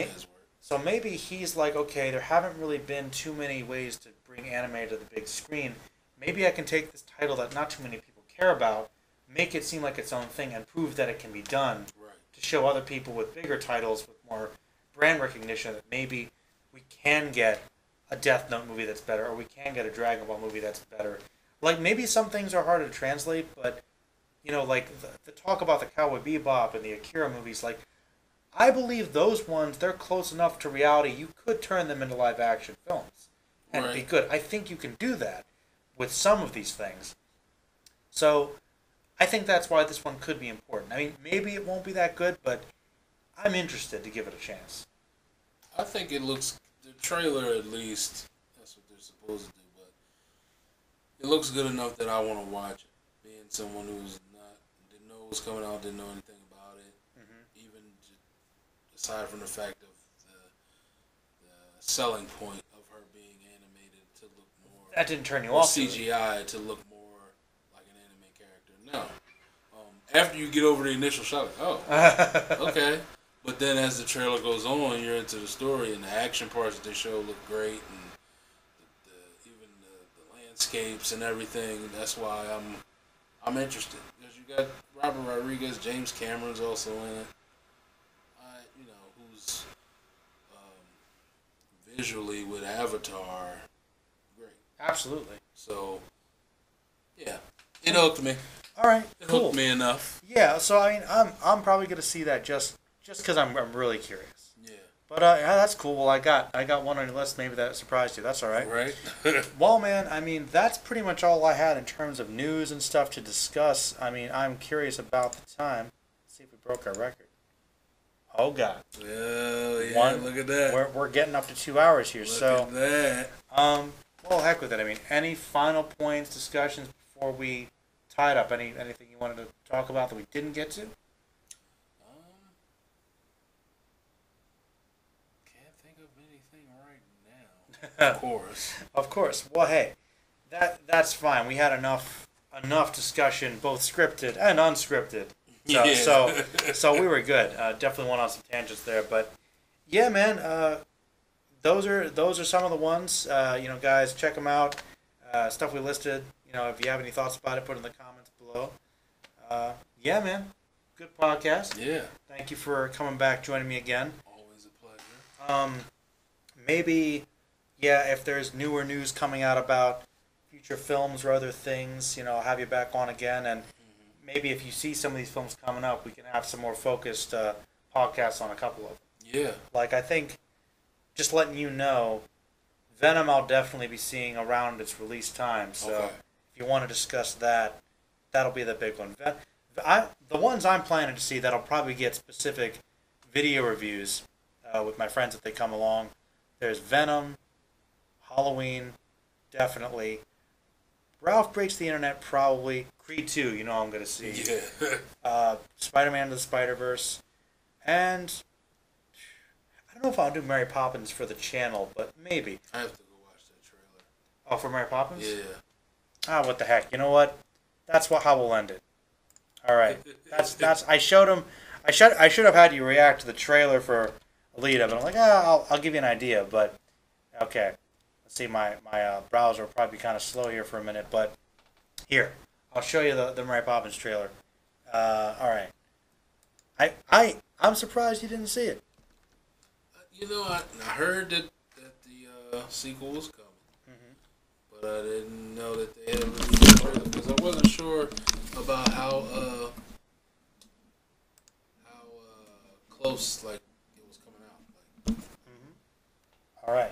it. So maybe he's like, okay, there haven't really been too many ways to bring anime to the big screen. Maybe I can take this title that not too many people care about, make it seem like its own thing, and prove that it can be done to show other people with bigger titles, with more brand recognition, that maybe we can get a Death Note movie that's better, or we can get a Dragon Ball movie that's better. Like, maybe some things are harder to translate, but, like the talk about the Cowboy Bebop and the Akira movies, like, I believe those ones, they're close enough to reality, you could turn them into live-action films and be good. I think you can do that with some of these things. So I think that's why this one could be important. I mean, maybe it won't be that good, but I'm interested to give it a chance. I think it looks, the trailer at least, that's what they're supposed to do, but it looks good enough that I want to watch it. Being someone who's didn't know what was coming out, didn't know anything about it, even aside from the fact of the selling point of her being animated to look more... That didn't turn you off. CGI to look more like an anime character. No. After you get over the initial shock, okay. But then as the trailer goes on, you're into the story, and the action parts that they show look great, and even the landscapes and everything. That's why I'm interested. Because you got Robert Rodriguez, James Cameron's also in it. Who's visually with Avatar, great. Absolutely. So, yeah, it hooked me. All right, It cool. hooked me enough. Yeah, so I mean, I'm probably gonna see that just because I'm really curious. Yeah. But yeah, that's cool. Well, I got one on your list. Maybe that surprised you. That's all right. Right. Well, man, I mean, that's pretty much all I had in terms of news and stuff to discuss. I mean, I'm curious about the time. Let's see if we broke our record. Oh God. Well, yeah. Look at that. We're getting up to 2 hours here. Look at that. Well, heck with it. I mean, any final points, discussions before we tie it up? Anything you wanted to talk about that we didn't get to? Can't think of anything right now. Of course. Of course. Well, hey, that's fine. We had enough discussion, both scripted and unscripted. So, yeah. so we were good. Definitely went on some tangents there, but yeah, man. Those are some of the ones. Guys, check them out. Stuff we listed. If you have any thoughts about it, put it in the comments below. Yeah, man. Good podcast. Yeah. Thank you for coming back, joining me again. Always a pleasure. Maybe, yeah, if there's newer news coming out about future films or other things, I'll have you back on again. And maybe if you see some of these films coming up, we can have some more focused podcasts on a couple of them. Yeah. Like, I think, just letting you know, Venom I'll definitely be seeing around its release time. So okay. If you want to discuss that, that'll be the big one. The ones I'm planning to see that'll probably get specific video reviews with my friends if they come along. There's Venom, Halloween, definitely. Ralph Breaks the Internet, probably. Creed 2, I'm going to see. Yeah. Spider-Man Into the Spider-Verse. And I don't know if I'll do Mary Poppins for the channel, but maybe. I have to go watch that trailer. Oh, for Mary Poppins? Yeah. Ah, what the heck. You know what? That's how we'll end it. All right. That's. I showed him. I should have had you react to the trailer for Alita, but I'm like, I'll give you an idea. But okay, let's see. My browser will probably be kind of slow here for a minute, but here I'll show you the Mary Poppins trailer. All right. I'm surprised you didn't see it. I heard that the sequel was coming, but I didn't know that they had released the trailer because I wasn't sure about how close it was coming out. All right.